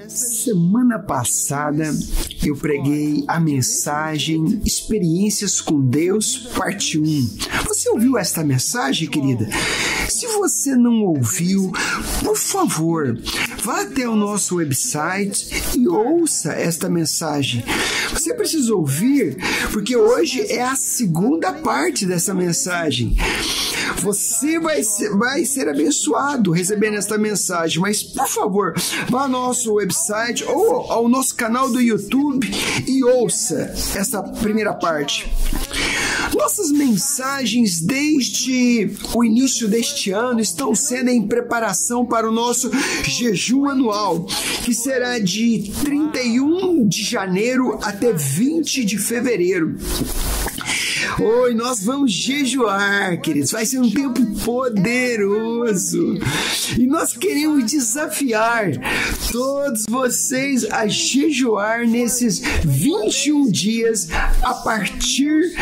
Semana passada eu preguei a mensagem Experiências com Deus, parte 1. Você ouviu esta mensagem, querida? Se você não ouviu, por favor, vá até o nosso website e ouça esta mensagem. Você precisa ouvir, porque hoje é a segunda parte dessa mensagem. Você vai ser abençoado recebendo esta mensagem, mas por favor, vá ao nosso website ou ao nosso canal do YouTube e ouça essa primeira parte. Nossas mensagens desde o início deste ano estão sendo em preparação para o nosso jejum anual, que será de 31 de janeiro até 20 de fevereiro. Oi, nós vamos jejuar, queridos. Vai ser um tempo poderoso. E nós queremos desafiar todos vocês a jejuar nesses 21 dias a partir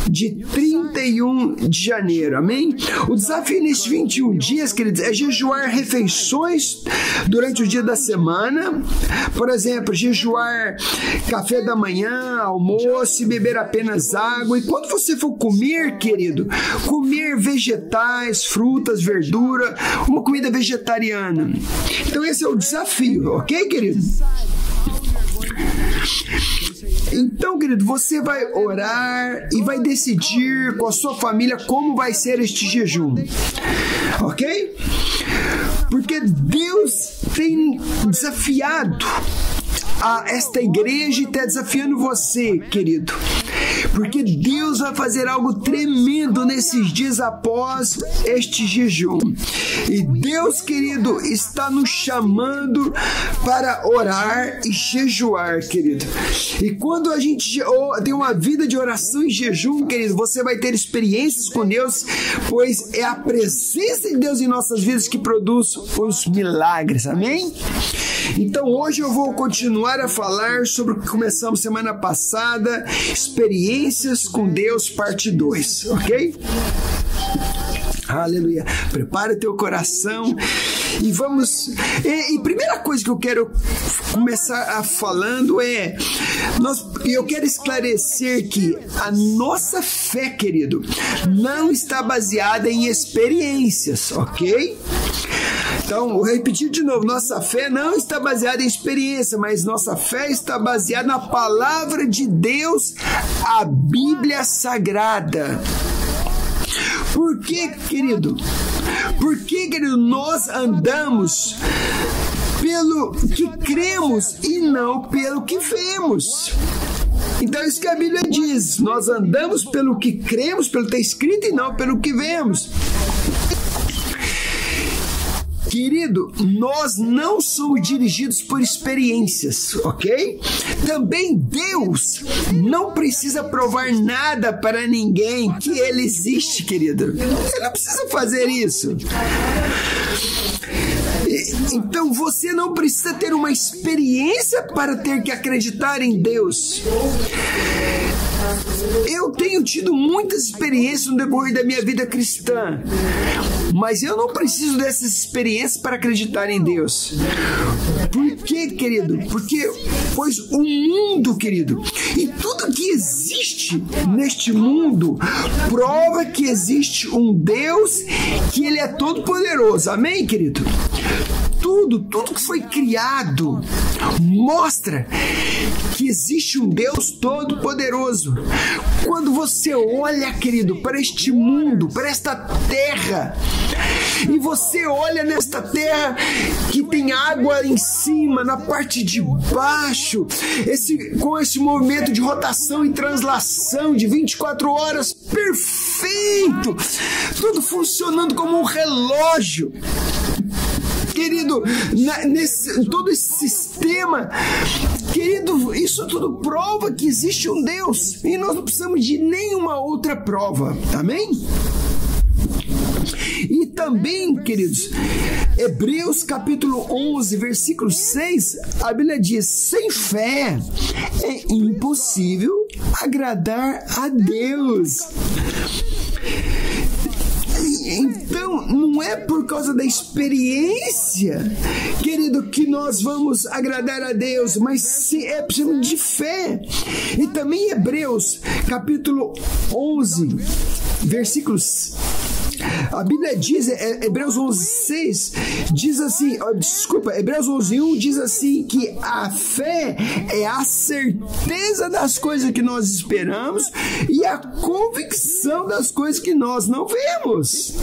de 31 de janeiro. Amém? O desafio nesses 21 dias, queridos, é jejuar refeições durante o dia da semana. Por exemplo, jejuar café da manhã, almoço e beber apenas água. E quando você for comer, querido, comer vegetais, frutas, verdura, uma comida vegetariana. Então esse é o desafio, ok, querido? Então, querido, você vai orar e vai decidir com a sua família como vai ser este jejum, ok? Porque Deus tem desafiado a esta igreja e está desafiando você, querido. Porque Deus vai fazer algo tremendo nesses dias após este jejum. E Deus, querido, está nos chamando para orar e jejuar, querido. E quando a gente tem uma vida de oração e jejum, querido, você vai ter experiências com Deus, pois é a presença de Deus em nossas vidas que produz os milagres, amém? Então hoje eu vou continuar a falar sobre o que começamos semana passada, Experiências com Deus, parte 2, ok? Aleluia. Prepara teu coração e vamos... E primeira coisa que eu quero começar falando é... Eu quero esclarecer que a nossa fé, querido, não está baseada em experiências, ok? Então, vou repetir de novo, nossa fé não está baseada em experiência, mas nossa fé está baseada na palavra de Deus, a Bíblia Sagrada. Por que, querido? Porque, querido, nós andamos pelo que cremos e não pelo que vemos. Então, isso que a Bíblia diz, nós andamos pelo que cremos, pelo que está escrito e não pelo que vemos. Querido, nós não somos dirigidos por experiências, ok? Também Deus não precisa provar nada para ninguém que Ele existe, querido. Ele não precisa fazer isso. Então você não precisa ter uma experiência para ter que acreditar em Deus. Eu tenho tido muitas experiências no decorrer da minha vida cristã, mas eu não preciso dessas experiências para acreditar em Deus. Por quê, querido? Pois o mundo, querido, e tudo que existe neste mundo prova que existe um Deus, que Ele é todo poderoso. Amém, querido? Tudo que foi criado mostra que existe um Deus todo-poderoso. Quando você olha, querido, para este mundo, para esta terra, e você olha nesta terra que tem água em cima, na parte de baixo, com esse movimento de rotação e translação de 24 horas, perfeito, tudo funcionando como um relógio. Querido, todo esse sistema, querido, isso tudo prova que existe um Deus e nós não precisamos de nenhuma outra prova, amém? E também, queridos, Hebreus capítulo 11, versículo 6, a Bíblia diz: sem fé é impossível agradar a Deus. Então, não é por causa da experiência, querido, que nós vamos agradar a Deus, mas é preciso de fé. E também Hebreus, capítulo 11, versículos... A Bíblia diz, Hebreus 11:6 diz assim, Hebreus 11:1 diz assim que a fé é a certeza das coisas que nós esperamos e a convicção das coisas que nós não vemos.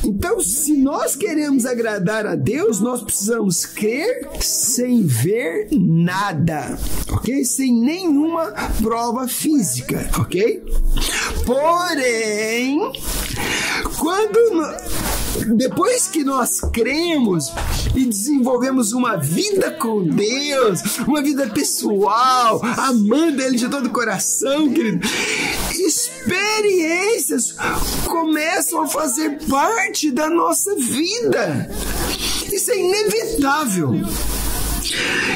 Então, se nós queremos agradar a Deus, nós precisamos crer sem ver nada, ok? Sem nenhuma prova física, ok? Porém, depois que nós cremos e desenvolvemos uma vida com Deus, uma vida pessoal, amando Ele de todo o coração, querido, experiências começam a fazer parte da nossa vida. Isso é inevitável.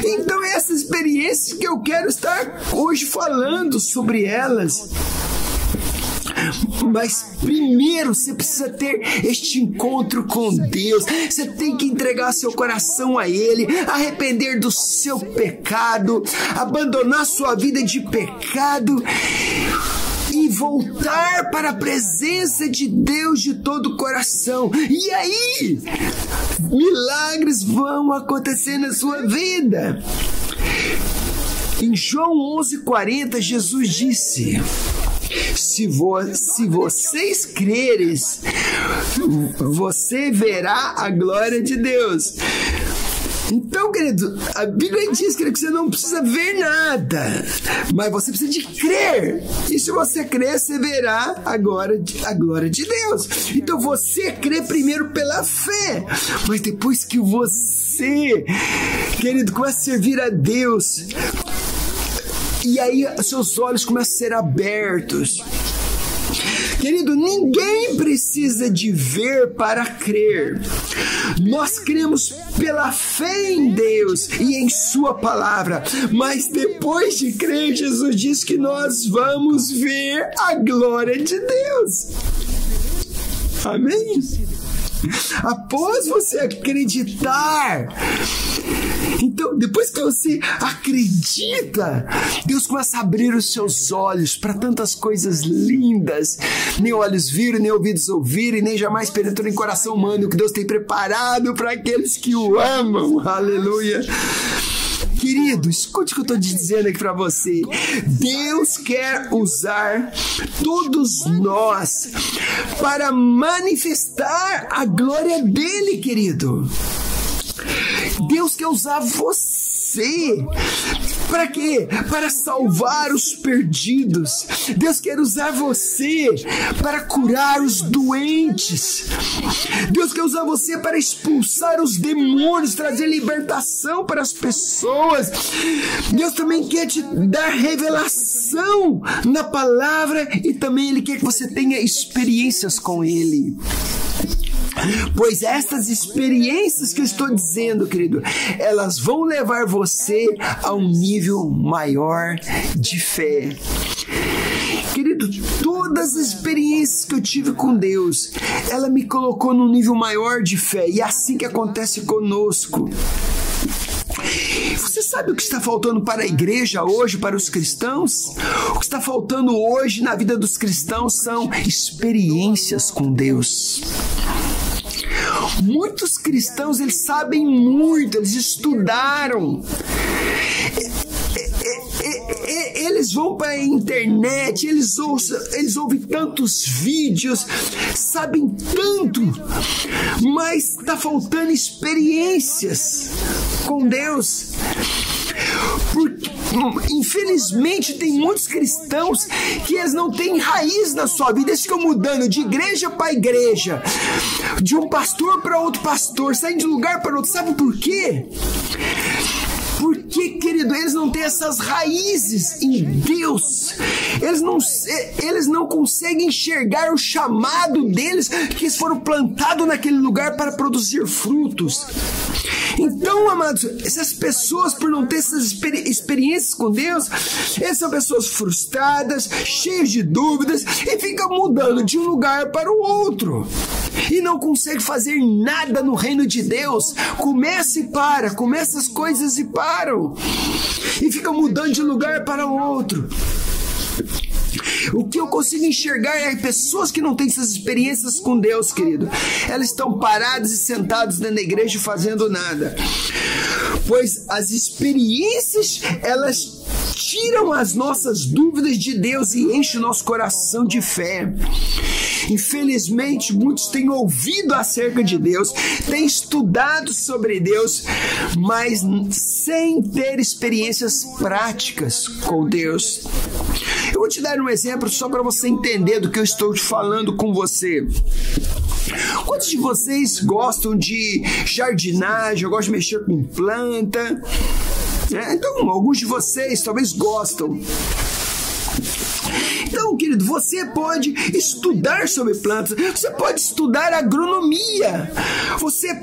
Então, essas experiências que eu quero estar hoje falando sobre elas. Mas primeiro você precisa ter este encontro com Deus. Você tem que entregar seu coração a Ele, arrepender do seu pecado, abandonar sua vida de pecado e voltar para a presença de Deus de todo o coração. E aí, milagres vão acontecer na sua vida. Em João 11:40, Jesus disse: Se vocês creres, você verá a glória de Deus. Então, querido, a Bíblia diz, querido, que você não precisa ver nada, mas você precisa de crer. E se você crer, você verá a glória de Deus. Então, você crê primeiro pela fé, mas depois que você, querido, começa a servir a Deus, e aí seus olhos começam a ser abertos. Querido, ninguém precisa de ver para crer. Nós cremos pela fé em Deus e em sua palavra. Mas depois de crer, Jesus diz que nós vamos ver a glória de Deus. Amém? Após você acreditar, então, depois que você acredita, Deus começa a abrir os seus olhos para tantas coisas lindas. Nem olhos viram, nem ouvidos ouviram, e nem jamais penetrou em coração humano o que Deus tem preparado para aqueles que o amam. Aleluia. Querido, escute o que eu estou dizendo aqui para você. Deus quer usar todos nós para manifestar a glória dele, querido. Deus quer usar você. Para quê? Para salvar os perdidos. Deus quer usar você para curar os doentes. Deus quer usar você para expulsar os demônios, trazer libertação para as pessoas. Deus também quer te dar revelação na palavra e também Ele quer que você tenha experiências com Ele. Pois essas experiências que eu estou dizendo, querido, elas vão levar você a um nível maior de fé. Querido, todas as experiências que eu tive com Deus, ela me colocou num nível maior de fé. E é assim que acontece conosco. Você sabe o que está faltando para a igreja hoje, para os cristãos? O que está faltando hoje na vida dos cristãos são experiências com Deus. Muitos cristãos, eles sabem muito, eles estudaram, eles vão para a internet, eles ouvem tantos vídeos, sabem tanto, mas está faltando experiências com Deus. Porque, infelizmente, tem muitos cristãos que eles não têm raiz na sua vida, eles ficam mudando de igreja para igreja, de um pastor para outro pastor, saindo de um lugar para outro. Sabe por quê? Porque, querido, eles não têm essas raízes em Deus. Eles não conseguem enxergar o chamado deles, que eles foram plantados naquele lugar para produzir frutos. Então, amados, essas pessoas, por não ter essas experiências com Deus, essas são pessoas frustradas, cheias de dúvidas e ficam mudando de um lugar para o outro. E não consegue fazer nada no reino de Deus. Começa e para, começa as coisas e param. E ficam mudando de lugar para o outro. O que eu consigo enxergar é pessoas que não têm essas experiências com Deus, querido. Elas estão paradas e sentadas dentro da igreja fazendo nada. Pois as experiências, elas tiram as nossas dúvidas de Deus e enchem o nosso coração de fé. Infelizmente, muitos têm ouvido acerca de Deus, têm estudado sobre Deus, mas sem ter experiências práticas com Deus. Eu vou te dar um exemplo só para você entender do que eu estou te falando com você. Quantos de vocês gostam de jardinagem, gostam de mexer com planta? Então, alguns de vocês talvez gostam. Então, querido, você pode estudar sobre plantas, você pode estudar agronomia, você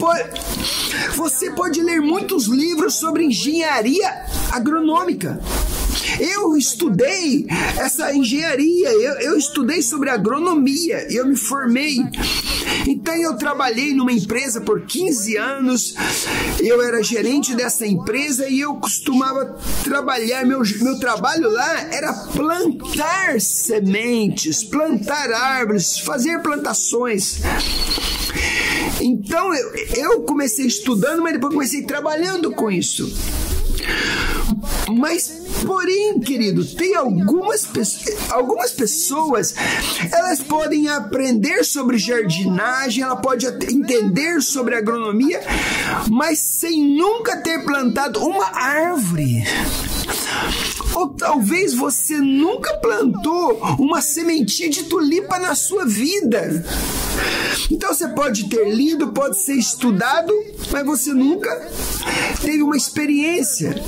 pode ler muitos livros sobre engenharia agronômica. Eu estudei essa engenharia, eu estudei sobre agronomia, eu me formei. Então eu trabalhei numa empresa por 15 anos, eu era gerente dessa empresa e eu costumava trabalhar, meu trabalho lá era plantar sementes, plantar árvores, fazer plantações. Então eu comecei estudando, mas depois comecei trabalhando com isso. Mas, porém, querido, tem algumas pessoas, elas podem aprender sobre jardinagem, ela pode entender sobre agronomia, mas sem nunca ter plantado uma árvore. Ou talvez você nunca plantou uma sementinha de tulipa na sua vida. Então você pode ter lido, pode ser estudado, mas você nunca teve uma experiência.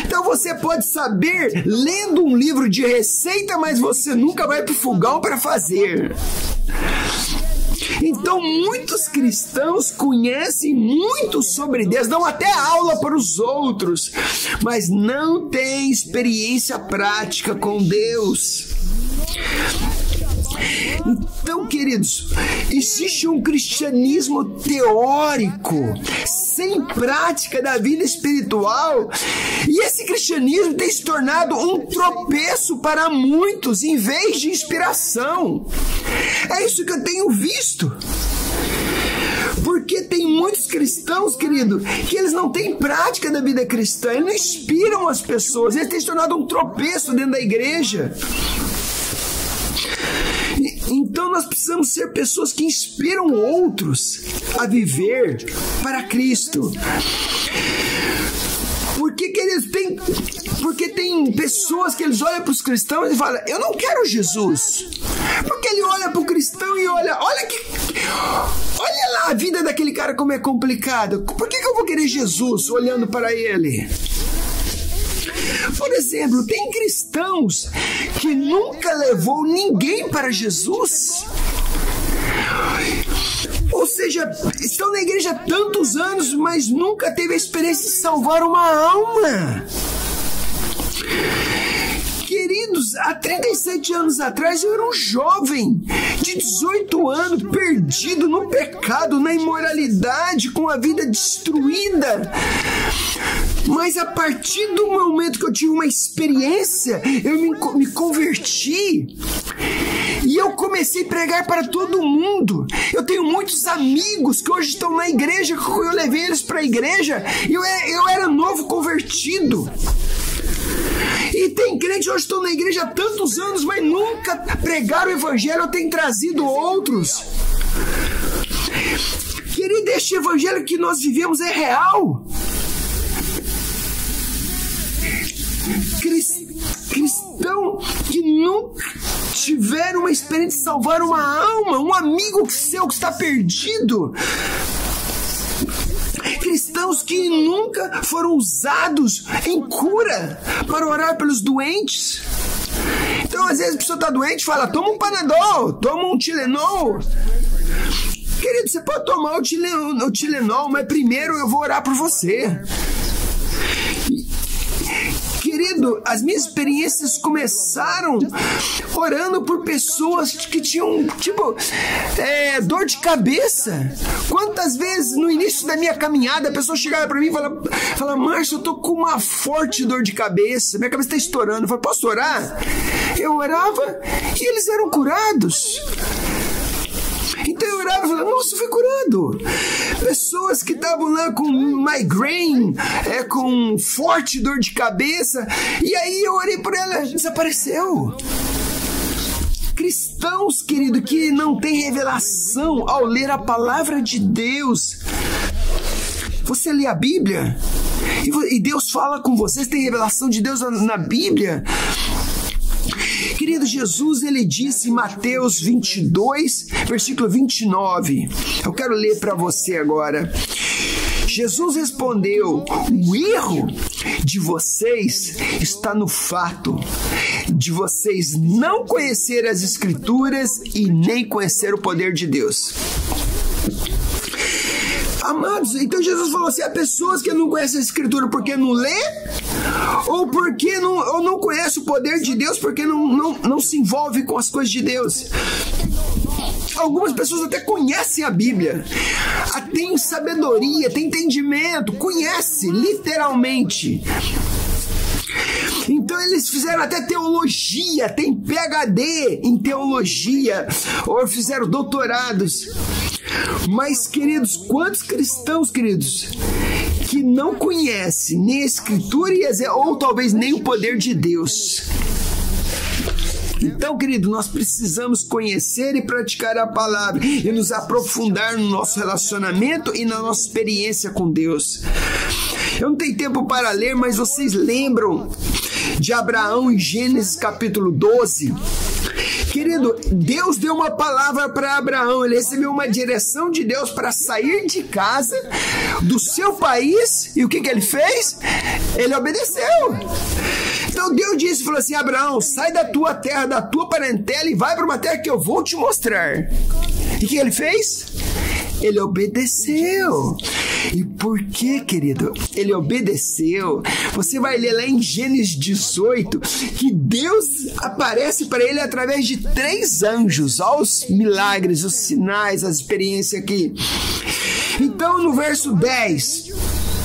Então você pode saber lendo um livro de receita, mas você nunca vai para o fogão para fazer. Então muitos cristãos conhecem muito sobre Deus, dão até aula para os outros, mas não têm experiência prática com Deus. Então, queridos, existe um cristianismo teórico, sem prática da vida espiritual, e esse cristianismo tem se tornado um tropeço para muitos, em vez de inspiração. É isso que eu tenho visto. Porque tem muitos cristãos, querido, que eles não têm prática da vida cristã, eles não inspiram as pessoas, eles têm se tornado um tropeço dentro da igreja. Então nós precisamos ser pessoas que inspiram outros a viver para Cristo. Porque tem pessoas que eles olham para os cristãos e falam, eu não quero Jesus. Porque ele olha para o cristão e olha lá a vida daquele cara como é complicada. Por que eu vou querer Jesus olhando para ele? Por exemplo, tem cristãos que nunca levou ninguém para Jesus. Ou seja, estão na igreja há tantos anos, mas nunca teve a experiência de salvar uma alma. Queridos, há 37 anos atrás eu era um jovem de 18 anos, perdido no pecado, na imoralidade, com a vida destruída. Mas a partir do momento que eu tive uma experiência, eu me converti. E eu comecei a pregar para todo mundo. Eu tenho muitos amigos que hoje estão na igreja, que eu levei eles para a igreja. Eu era novo convertido. E tem crente que hoje estão na igreja há tantos anos, mas nunca pregaram o evangelho ou têm trazido outros. Querido, este evangelho que nós vivemos é real. Cristão que nunca tiveram uma experiência de salvar uma alma, um amigo seu que está perdido. Cristãos que nunca foram usados em cura para orar pelos doentes. Então, às vezes a pessoa está doente e fala, toma um Panadol, toma um Tilenol. Querido, você pode tomar o Tilenol, mas primeiro eu vou orar por você. Querido, as minhas experiências começaram orando por pessoas que tinham, dor de cabeça. Quantas vezes no início da minha caminhada a pessoa chegava para mim e falava, Márcio, eu tô com uma forte dor de cabeça, minha cabeça tá estourando. Eu falei, posso orar? Eu orava e eles eram curados. Então eu orava e falava, nossa, fui curado. Pessoas que estavam lá com migraine, com forte dor de cabeça, e aí eu orei por ela, desapareceu. Cristãos, querido, que não tem revelação ao ler a palavra de Deus. Você lê a Bíblia e Deus fala com você, tem revelação de Deus na Bíblia. Querido, Jesus, ele disse em Mateus 22, versículo 29. Eu quero ler para você agora. Jesus respondeu, o erro de vocês está no fato de vocês não conhecer as Escrituras e nem conhecer o poder de Deus. Amados, então Jesus falou assim, há pessoas que não conhecem a Escritura porque não lê, ou porque não conhece o poder de Deus porque não se envolve com as coisas de Deus. Algumas pessoas até conhecem a Bíblia, têm sabedoria, têm entendimento, conhecem literalmente. Então eles fizeram até teologia, tem PhD em teologia, ou fizeram doutorados. Mas, queridos, quantos cristãos, queridos, que não conhecem nem a Escritura ou talvez nem o poder de Deus? Então, querido, nós precisamos conhecer e praticar a palavra e nos aprofundar no nosso relacionamento e na nossa experiência com Deus. Eu não tenho tempo para ler, mas vocês lembram de Abraão em Gênesis capítulo 12? Querido, Deus deu uma palavra para Abraão, ele recebeu uma direção de Deus para sair de casa, do seu país, e o que ele fez? Ele obedeceu. Então Deus disse, falou assim, Abraão, sai da tua terra, da tua parentela e vai para uma terra que eu vou te mostrar. E o que ele fez? Ele obedeceu. E por que, querido? Ele obedeceu. Você vai ler lá em Gênesis 18 que Deus aparece para ele através de 3 anjos. Olha os milagres, os sinais, as experiências aqui. Então, no verso 10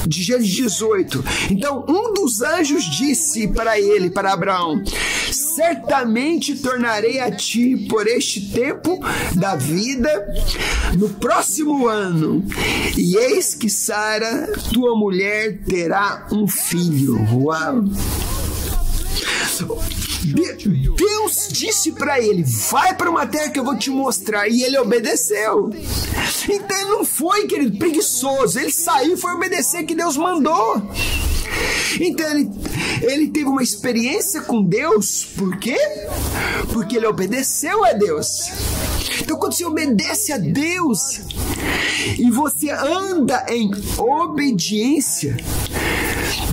de Gênesis 18, então um dos anjos disse para ele, para Abraão, certamente tornarei a ti por este tempo da vida no próximo ano, e eis que Sara, tua mulher, terá um filho. Uau! Deus disse para ele, vai para uma terra que eu vou te mostrar, e ele obedeceu. Então ele não foi, querido, preguiçoso, ele saiu e foi obedecer que Deus mandou. Então ele teve uma experiência com Deus, por quê? Porque ele obedeceu a Deus. Então quando você obedece a Deus e você anda em obediência,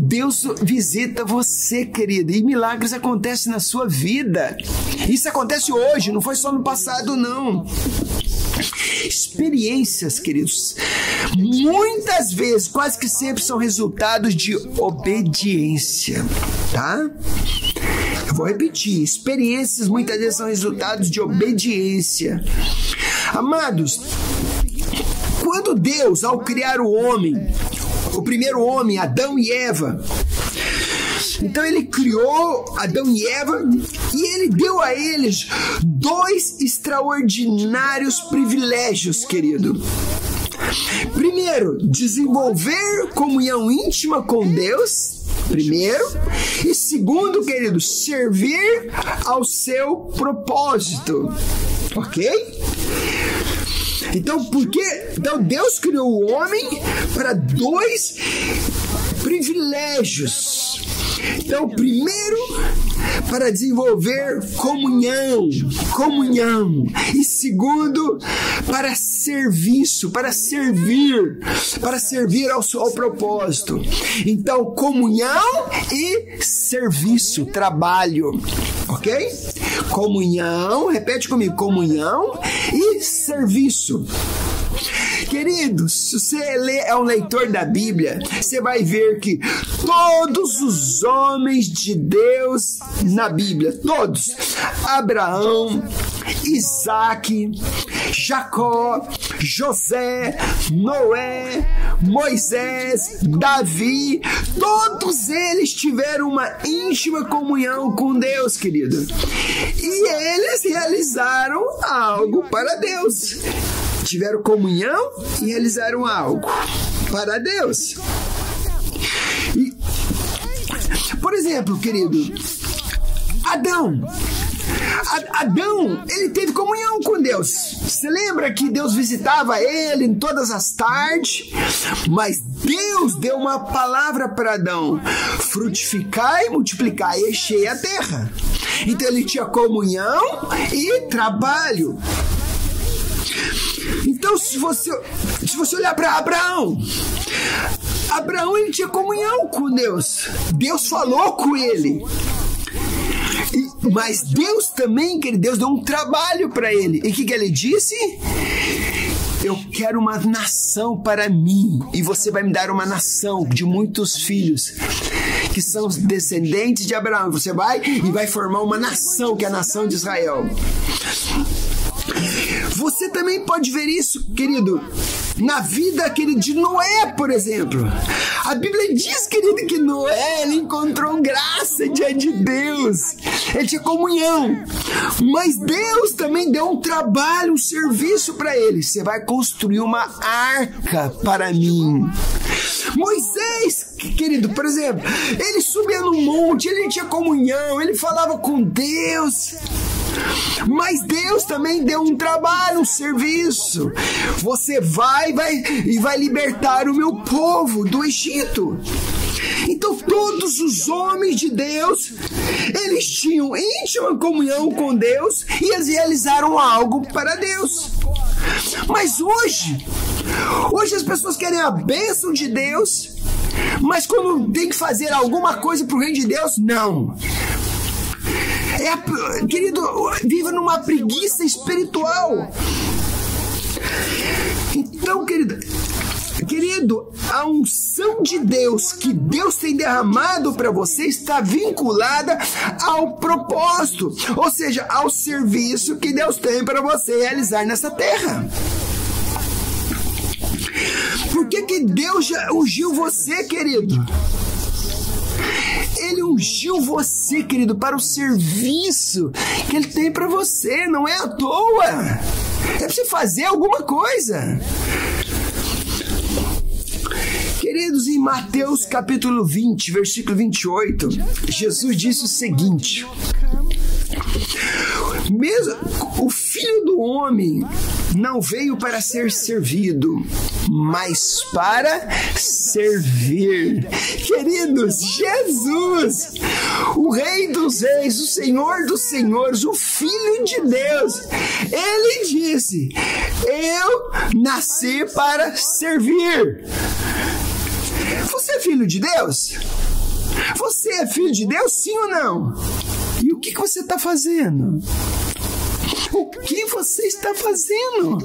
Deus visita você, querido, e milagres acontecem na sua vida. Isso acontece hoje, não foi só no passado, não. Experiências, queridos, muitas vezes, quase que sempre são resultados de obediência, tá? Eu vou repetir, experiências muitas vezes são resultados de obediência. Amados, quando Deus, ao criar o homem, o primeiro homem, Adão e Eva, então ele criou Adão e Eva e ele deu a eles 2 extraordinários privilégios, querido. Primeiro, desenvolver comunhão íntima com Deus, primeiro. E segundo, querido, servir ao seu propósito, ok? Então, então Deus criou o homem para 2 privilégios. Então, primeiro, para desenvolver comunhão. E segundo, para serviço, para servir ao propósito. Então, comunhão e serviço, trabalho, ok? Comunhão, repete comigo, comunhão e serviço. Queridos, se você é um leitor da Bíblia, você vai ver que todos os homens de Deus na Bíblia, todos, Abraão, Isaac, Jacó, José, Noé, Moisés, Davi, todos eles tiveram uma íntima comunhão com Deus, querido. E eles realizaram algo para Deus. Tiveram comunhão e realizaram algo para Deus. E, por exemplo, querido, Adão, ele teve comunhão com Deus. Você lembra que Deus visitava ele em todas as tardes? Mas Deus deu uma palavra para Adão: frutificai, multiplicai e enchei a terra. Então ele tinha comunhão e trabalho. Então, se você olhar para Abraão, ele tinha comunhão com Deus. Deus falou com ele. Mas Deus também, Deus deu um trabalho para ele. E o que ele disse? Eu quero uma nação para mim, e você vai me dar uma nação de muitos filhos, que são os descendentes de Abraão. Você vai formar uma nação, que é a nação de Israel. Você também pode ver isso, querido, na vida, querido, de Noé, por exemplo. A Bíblia diz, querido, que Noé, ele encontrou graça diante de Deus. Ele tinha comunhão. Mas Deus também deu um trabalho, um serviço para ele. Você vai construir uma arca para mim. Moisés, querido, por exemplo, ele subia no monte, ele tinha comunhão, ele falava com Deus. Mas Deus também deu um trabalho, um serviço. Você vai libertar o meu povo do Egito. Então todos os homens de Deus, eles tinham íntima comunhão com Deus e eles realizaram algo para Deus. Mas hoje as pessoas querem a bênção de Deus, mas quando tem que fazer alguma coisa para o reino de Deus, não. Querido, viva numa preguiça espiritual. Então, querido, a unção de Deus que Deus tem derramado para você está vinculada ao propósito, ou seja, ao serviço que Deus tem para você realizar nessa terra. Por que Deus já ungiu você, querido? Ele ungiu você, querido, para o serviço que Ele tem para você. Não é à toa. É para você fazer alguma coisa. Queridos, em Mateus capítulo 20, versículo 28, Jesus disse o seguinte: mesmo o Filho do Homem não veio para ser servido, mas para servir. Queridos, Jesus, o Rei dos Reis, o Senhor dos Senhores, o Filho de Deus, Ele disse: eu nasci para servir. Você é filho de Deus? Você é filho de Deus, sim ou não? E o que você está fazendo? O que você está fazendo?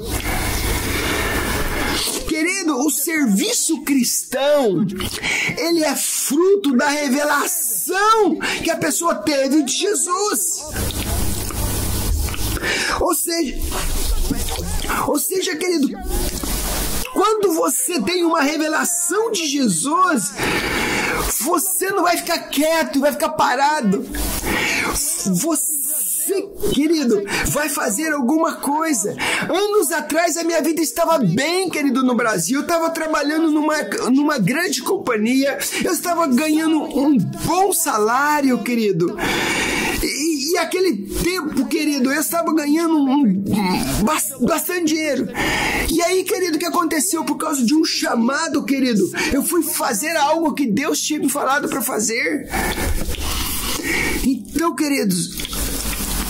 Querido, o serviço cristão, ele é fruto da revelação que a pessoa teve de Jesus. Ou seja, querido, quando você tem uma revelação de Jesus, você não vai ficar quieto, vai ficar parado. Você, querido, vai fazer alguma coisa. Anos atrás a minha vida estava bem, querido, no Brasil. Eu estava trabalhando numa grande companhia. Eu estava ganhando um bom salário, querido. E aquele tempo, querido, eu estava ganhando bastante dinheiro. E aí, querido, o que aconteceu? Por causa de um chamado, querido, eu fui fazer algo que Deus tinha me falado para fazer. Então, queridos,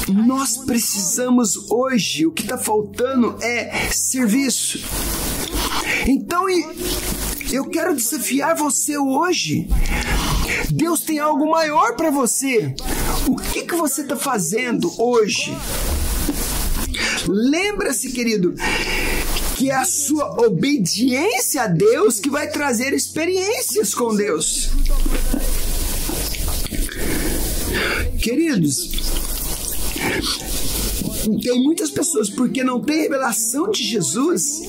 nós precisamos hoje, o que está faltando é serviço. Então, eu quero desafiar você hoje. Deus tem algo maior para você. O que você está fazendo hoje? Lembra-se, querido, que é a sua obediência a Deus que vai trazer experiências com Deus. Queridos, tem muitas pessoas, porque não tem revelação de Jesus,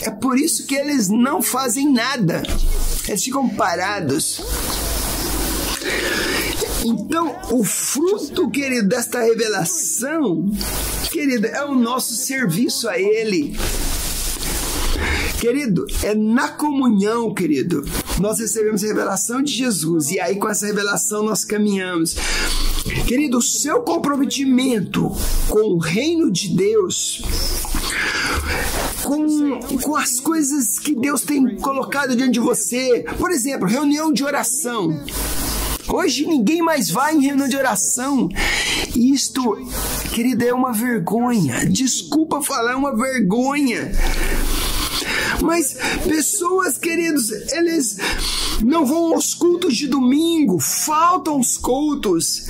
é por isso que eles não fazem nada, eles ficam parados. Então, o fruto, querido, desta revelação, querido, é o nosso serviço a Ele. Querido, é na comunhão, querido, nós recebemos a revelação de Jesus, e aí com essa revelação nós caminhamos. Querido, o seu comprometimento com o reino de Deus, com as coisas que Deus tem colocado diante de você, por exemplo, reunião de oração. Hoje ninguém mais vai em reunião de oração. Isto, querido, é uma vergonha. Desculpa falar, é uma vergonha. Mas pessoas, queridos, eles não vão aos cultos de domingo, faltam os cultos,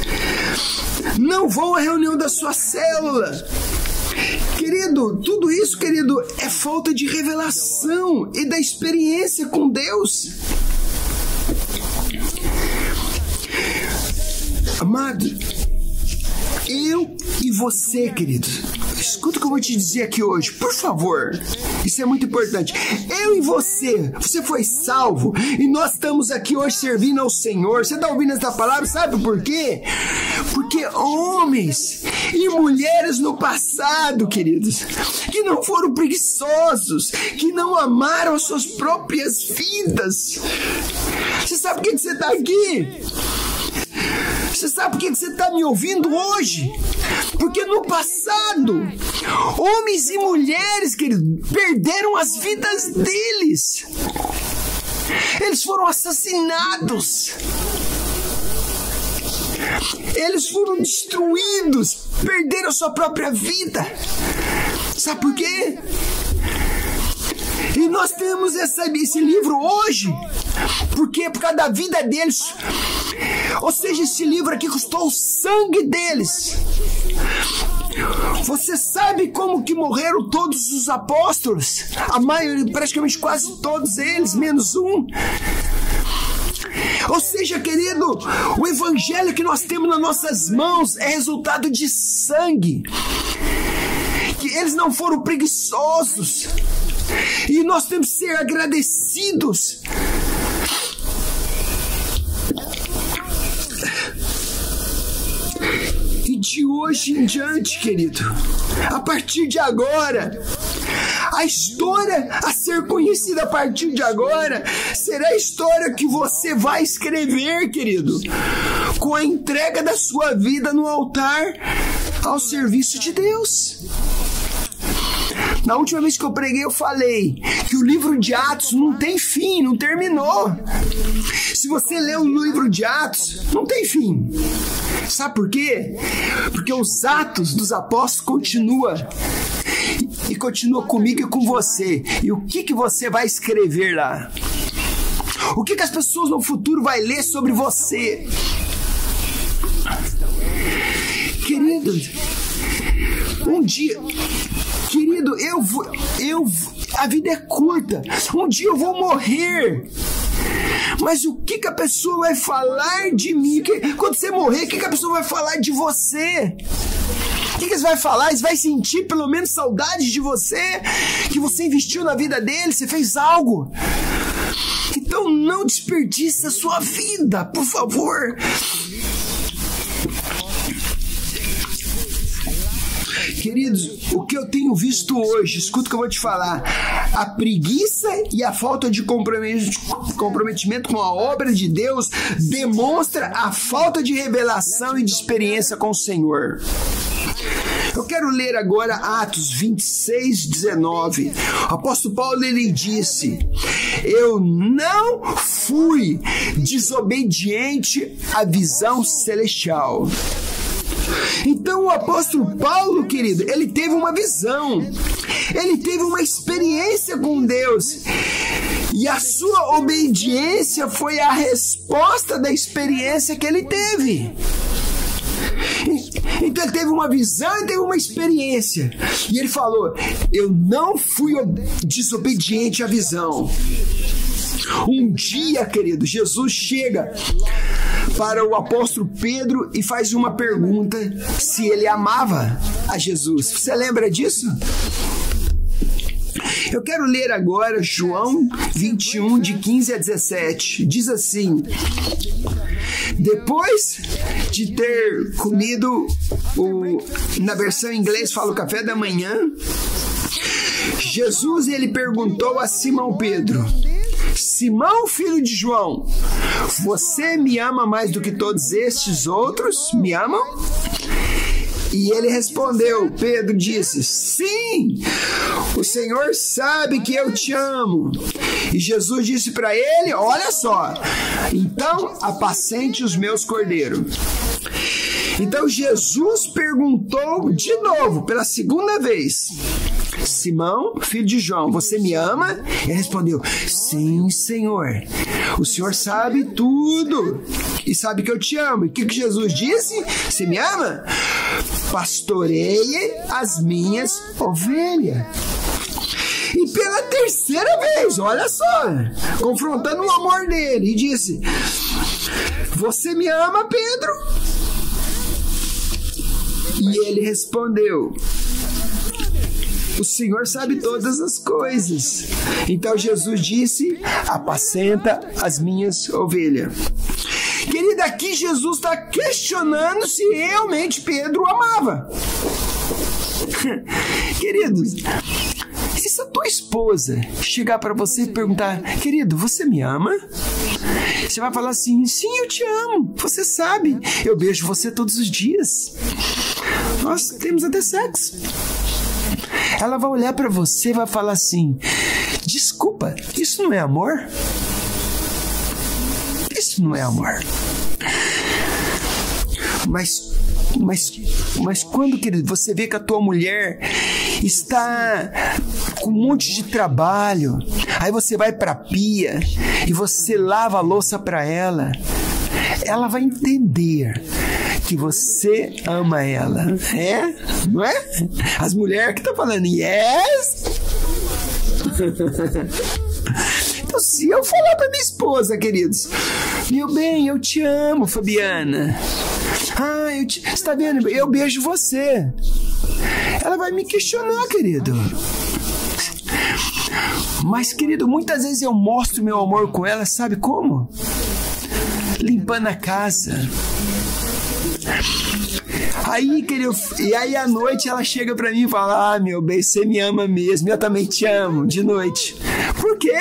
não vão à reunião da sua célula. Querido, tudo isso, querido, é falta de revelação e da experiência com Deus. Amado, eu e você, querido, escuta o que eu vou te dizer aqui hoje, por favor. Isso é muito importante. Eu e você foi salvo e nós estamos aqui hoje servindo ao Senhor. Você está ouvindo essa palavra? Sabe por quê? Porque homens e mulheres no passado, queridos, que não foram preguiçosos, que não amaram as suas próprias vidas. Você sabe por que você está aqui? Você sabe por que você está me ouvindo hoje? Porque no passado, homens e mulheres, querido, perderam as vidas deles. Eles foram assassinados. Eles foram destruídos, perderam a sua própria vida. Sabe por quê? E nós temos esse livro hoje. Por quê? Por causa da vida deles. Ou seja, esse livro aqui custou o sangue deles. Você sabe como que morreram todos os apóstolos? A maioria, praticamente quase todos eles, menos um. Ou seja, querido, o evangelho que nós temos nas nossas mãos é resultado de sangue. Que eles não foram preguiçosos. E nós temos que ser agradecidos. E de hoje em diante, querido, a partir de agora, a história a ser conhecida a partir de agora será a história que você vai escrever, querido, com a entrega da sua vida no altar ao serviço de Deus. Na última vez que eu preguei, eu falei que o livro de Atos não tem fim, não terminou. Se você ler o livro de Atos, não tem fim. Sabe por quê? Porque os Atos dos Apóstolos continuam. E continua comigo e com você. E o que você vai escrever lá? O que as pessoas no futuro vão ler sobre você? Querido, um dia... Querido, a vida é curta. Um dia eu vou morrer. Mas o que a pessoa vai falar de mim? Quando você morrer, o que a pessoa vai falar de você? O que eles vão falar? Eles vão sentir pelo menos saudades de você? Que você investiu na vida deles, você fez algo. Então não desperdice a sua vida, por favor. Queridos, o que eu tenho visto hoje, escuta o que eu vou te falar, a preguiça e a falta de comprometimento com a obra de Deus demonstra a falta de revelação e de experiência com o Senhor. Eu quero ler agora Atos 26, 19. O apóstolo Paulo, ele disse: eu não fui desobediente à visão celestial. Então o apóstolo Paulo, querido, ele teve uma visão, ele teve uma experiência com Deus, e a sua obediência foi a resposta da experiência que ele teve. Então ele teve uma visão e teve uma experiência. E ele falou: eu não fui desobediente à visão. Um dia, querido, Jesus chega para o apóstolo Pedro e faz uma pergunta se ele amava a Jesus. Você lembra disso? Eu quero ler agora João 21, de 15 a 17. Diz assim: depois de ter comido, na versão em inglês fala o café da manhã, Jesus ele perguntou a Simão Pedro: Simão, filho de João, você me ama mais do que todos estes outros me amam? E ele respondeu, Pedro disse: sim, o Senhor sabe que eu te amo. E Jesus disse para ele: olha só, então apacente os meus cordeiros. Então Jesus perguntou de novo, pela segunda vez: Simão, filho de João, você me ama? Ele respondeu: sim, Senhor. O Senhor sabe tudo e sabe que eu te amo. E o que Jesus disse? Você me ama? Pastoreie as minhas ovelhas. E pela terceira vez, olha só, confrontando o amor dele, e disse: você me ama, Pedro? E ele respondeu: o Senhor sabe todas as coisas. Então Jesus disse: apacenta as minhas ovelhas. Querida, aqui Jesus está questionando se realmente Pedro o amava. Queridos, e se a tua esposa chegar para você e perguntar: querido, você me ama? Você vai falar assim: sim, eu te amo, você sabe, eu beijo você todos os dias, nós temos até sexo. Ela vai olhar para você e vai falar assim: desculpa, isso não é amor? Isso não é amor. Mas quando, querido, você vê que a tua mulher está com um monte de trabalho, aí você vai para a pia e você lava a louça para ela, ela vai entender que você ama ela. É? Não é? As mulheres que estão falando yes? Então, se eu falar para minha esposa, queridos: meu bem, eu te amo, Fabiana. Você está vendo? Eu beijo você. Ela vai me questionar, querido. Mas, querido, muitas vezes eu mostro meu amor com ela, sabe como? Limpando a casa. Aí, querido, e aí à noite ela chega pra mim e fala: meu bem, você me ama mesmo, eu também te amo, de noite. Por quê?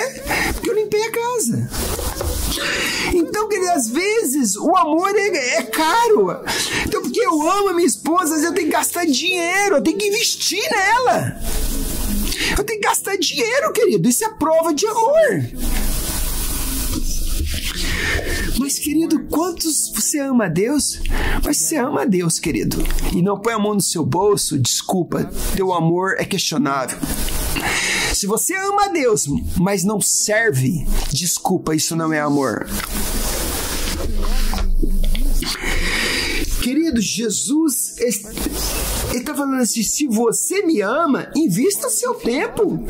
Porque eu limpei a casa. Então, querido, às vezes o amor é caro. Então, porque eu amo a minha esposa, às vezes eu tenho que gastar dinheiro, eu tenho que investir nela. Eu tenho que gastar dinheiro, querido, isso é prova de amor. Mas, querido, quantos você ama a Deus? Mas você ama a Deus, querido, e não põe a mão no seu bolso, desculpa, teu amor é questionável. Se você ama a Deus, mas não serve, desculpa, isso não é amor. Querido, Jesus, ele está falando assim: se você me ama, invista seu tempo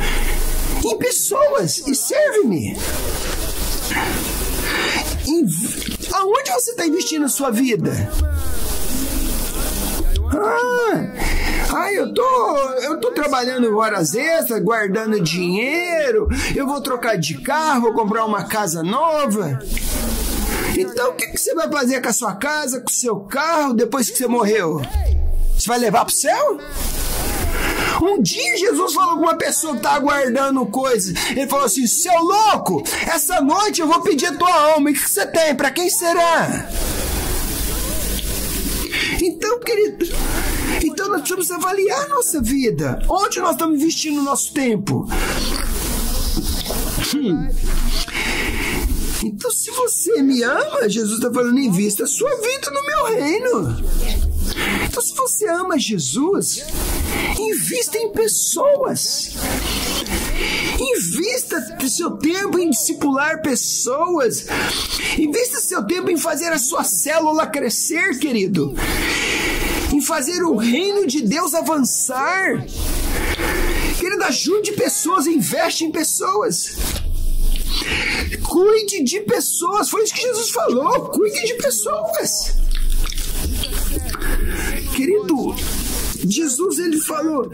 em pessoas e serve-me. Aonde você está investindo a sua vida? Eu tô trabalhando horas extras, guardando dinheiro, eu vou trocar de carro, vou comprar uma casa nova. Então o que você vai fazer com a sua casa, com o seu carro, depois que você morreu? Você vai levar pro céu? Um dia Jesus falou com uma pessoa que estava guardando coisas. Ele falou assim: seu louco, essa noite eu vou pedir a tua alma. E o que você tem? Para quem será? Então, querido, então nós precisamos avaliar a nossa vida. Onde nós estamos investindo o nosso tempo? Então, se você me ama, Jesus está falando: invista a sua vida no meu reino. Então, se você ama Jesus, invista em pessoas. Invista seu tempo em discipular pessoas. Invista seu tempo em fazer a sua célula crescer, querido. fazer o reino de Deus avançar. Querido, ajude pessoas, investe em pessoas. Cuide de pessoas, foi isso que Jesus falou, cuide de pessoas. Querido, Jesus, ele falou,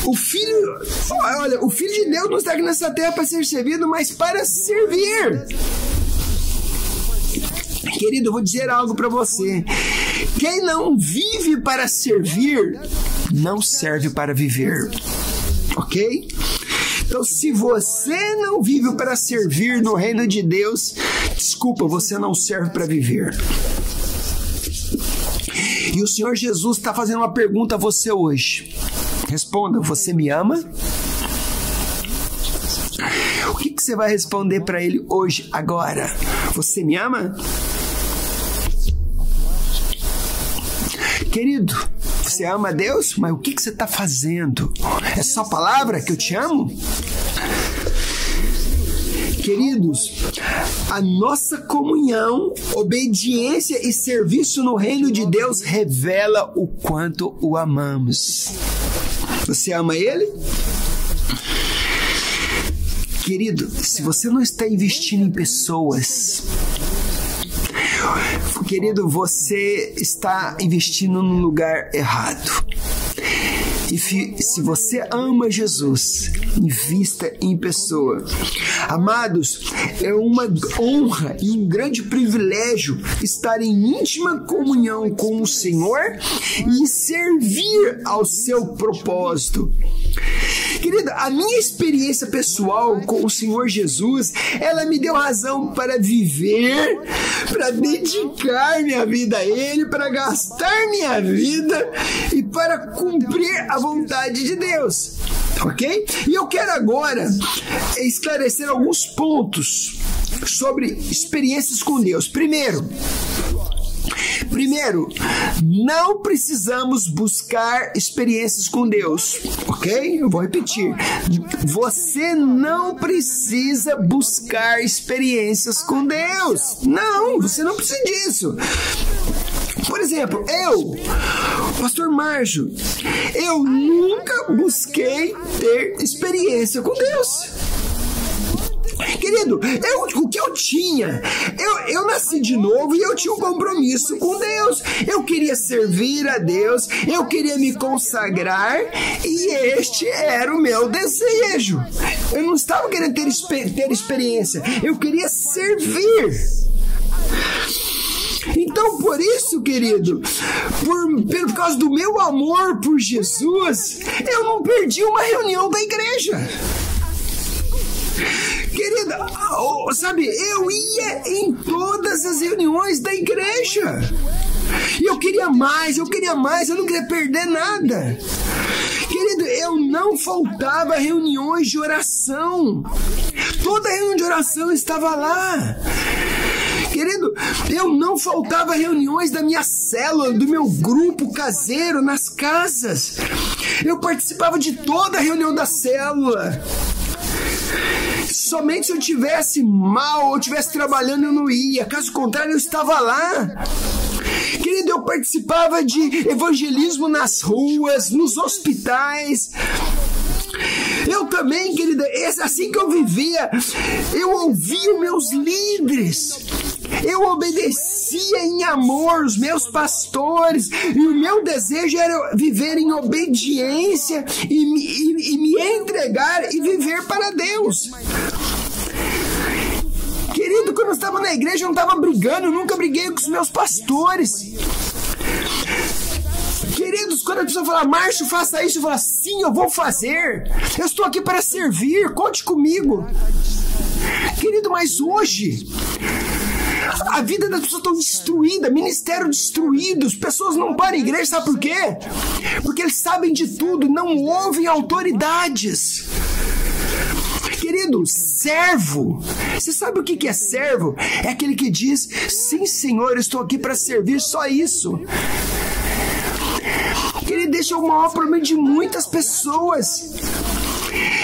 o Filho de Deus não está aqui nessa terra para ser servido, mas para servir. Querido, eu vou dizer algo para você. Quem não vive para servir, não serve para viver. Ok? Então, se você não vive para servir no reino de Deus, desculpa, você não serve para viver. E o Senhor Jesus está fazendo uma pergunta a você hoje. Responda, você me ama? O que você vai responder para Ele hoje, agora? Você me ama? Querido, você ama a Deus? Mas o que você está fazendo? É só palavra que eu te amo? Queridos, a nossa comunhão, obediência e serviço no reino de Deus revela o quanto o amamos. Você ama Ele? Querido, se você não está investindo em pessoas, querido, você está investindo no lugar errado. E se você ama Jesus, invista em pessoa. Amados, é uma honra e um grande privilégio estar em íntima comunhão com o Senhor e servir ao seu propósito. Querida, a minha experiência pessoal com o Senhor Jesus, ela me deu razão para viver, para dedicar minha vida a Ele, para gastar minha vida e para cumprir a vontade de Deus, ok? E eu quero agora esclarecer alguns pontos sobre experiências com Deus. Primeiro, não precisamos buscar experiências com Deus, ok? Eu vou repetir. Você não precisa buscar experiências com Deus. Não, você não precisa disso. Por exemplo, Pastor Márcio, eu nunca busquei ter experiência com Deus. Querido, o que eu tinha? Eu nasci de novo e eu tinha um compromisso com Deus. Eu queria servir a Deus, eu queria me consagrar e este era o meu desejo. Eu não estava querendo ter experiência, eu queria servir. Então, por isso, querido, por causa do meu amor por Jesus, eu não perdi uma reunião da igreja. Querida, sabe, eu ia em todas as reuniões da igreja. E eu queria mais, eu não queria perder nada. Querido, eu não faltava reuniões de oração. Toda reunião de oração estava lá. Querido, eu não faltava reuniões da minha célula, do meu grupo caseiro, nas casas. Eu participava de toda a reunião da célula. Somente se eu estivesse mal ou estivesse trabalhando eu não ia. Caso contrário, eu estava lá. Querido, eu participava de evangelismo nas ruas, nos hospitais. Eu também, querida, assim que eu vivia, eu ouvia os meus líderes. Eu obedecia em amor os meus pastores. E o meu desejo era viver em obediência e me entregar e viver para Deus. Querido, quando eu estava na igreja, eu não estava brigando, eu nunca briguei com os meus pastores. Queridos, quando a pessoa fala, Márcio, faça isso, eu falo, sim, eu vou fazer. Eu estou aqui para servir, conte comigo. Querido, mas hoje, a vida das pessoas está destruída, ministério destruído, pessoas não param em igreja, sabe por quê? Porque eles sabem de tudo, não ouvem autoridades. Querido, servo, você sabe o que é servo? É aquele que diz, sim senhor, eu estou aqui para servir, só isso. Querido, deixa o maior problema de muitas pessoas.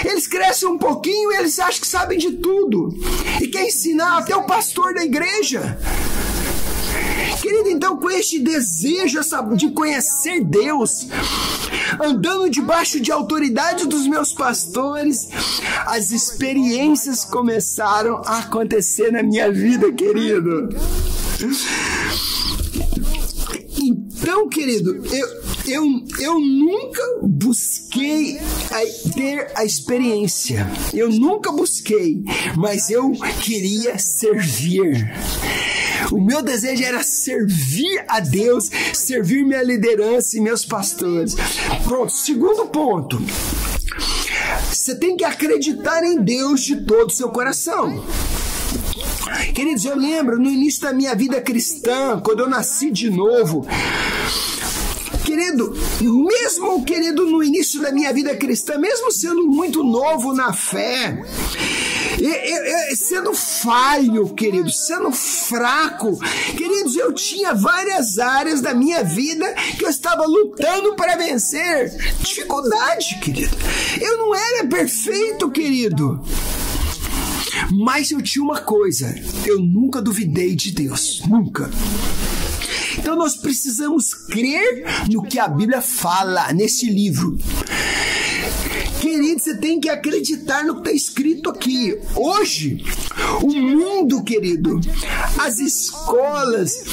Eles crescem um pouquinho e eles acham que sabem de tudo. E quer ensinar até o pastor da igreja. Querido, então com este desejo de conhecer Deus, andando debaixo de autoridade dos meus pastores, as experiências começaram a acontecer na minha vida, querido. Então, querido, eu nunca busquei ter a experiência. Eu nunca busquei, mas eu queria servir. O meu desejo era servir a Deus, servir minha liderança e meus pastores. Pronto, segundo ponto. Você tem que acreditar em Deus de todo o seu coração. Queridos, eu lembro no início da minha vida cristã, quando eu nasci de novo, querido, no início da minha vida cristã, mesmo sendo muito novo na fé, sendo falho, queridos, sendo fraco, queridos, eu tinha várias áreas da minha vida que eu estava lutando para vencer. Dificuldade, querido. Eu não era perfeito, querido. Mas eu tinha uma coisa, eu nunca duvidei de Deus, nunca. Então nós precisamos crer no que a Bíblia fala nesse livro. Querido, você tem que acreditar no que está escrito aqui. Hoje, o mundo, querido, as escolas,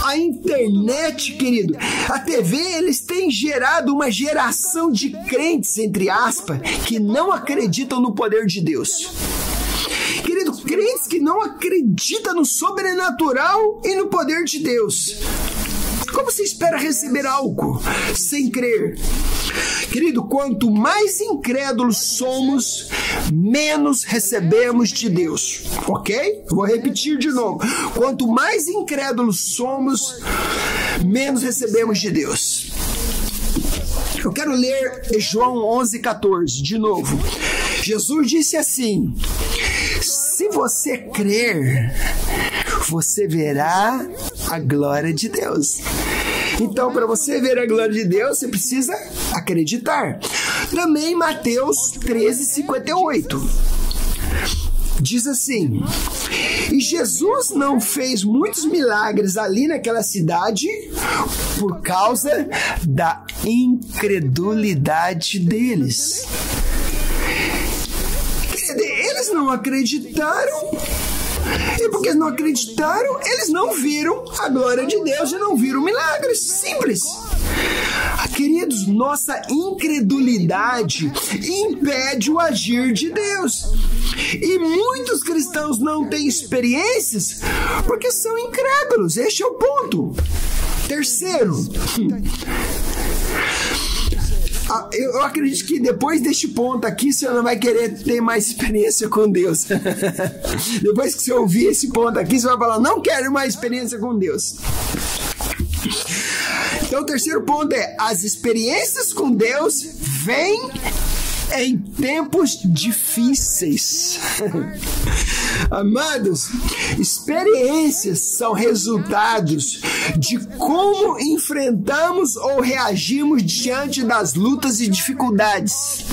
a internet, querido, a TV, eles têm gerado uma geração de crentes, entre aspas, que não acreditam no poder de Deus. Querido, crentes que não acreditam no sobrenatural e no poder de Deus. Como você espera receber algo sem crer? Querido, quanto mais incrédulos somos, menos recebemos de Deus. Ok? Vou repetir de novo. Quanto mais incrédulos somos, menos recebemos de Deus. Eu quero ler João 11:14 de novo. Jesus disse assim: se você crer, você verá a glória de Deus. Então, para você ver a glória de Deus, você precisa acreditar. Também Mateus 13:58 diz assim: e Jesus não fez muitos milagres ali naquela cidade por causa da incredulidade deles. Eles não acreditaram. E porque eles não acreditaram, eles não viram a glória de Deus e não viram milagres. Simples. Queridos, nossa incredulidade impede o agir de Deus. E muitos cristãos não têm experiências porque são incrédulos. Este é o ponto. Terceiro, eu acredito que depois deste ponto aqui, você não vai querer ter mais experiência com Deus. Depois que você ouvir esse ponto aqui, você vai falar: não quero mais experiência com Deus. Então o terceiro ponto é: as experiências com Deus vêm em tempos difíceis. Amados, experiências são resultados de como enfrentamos ou reagimos diante das lutas e dificuldades.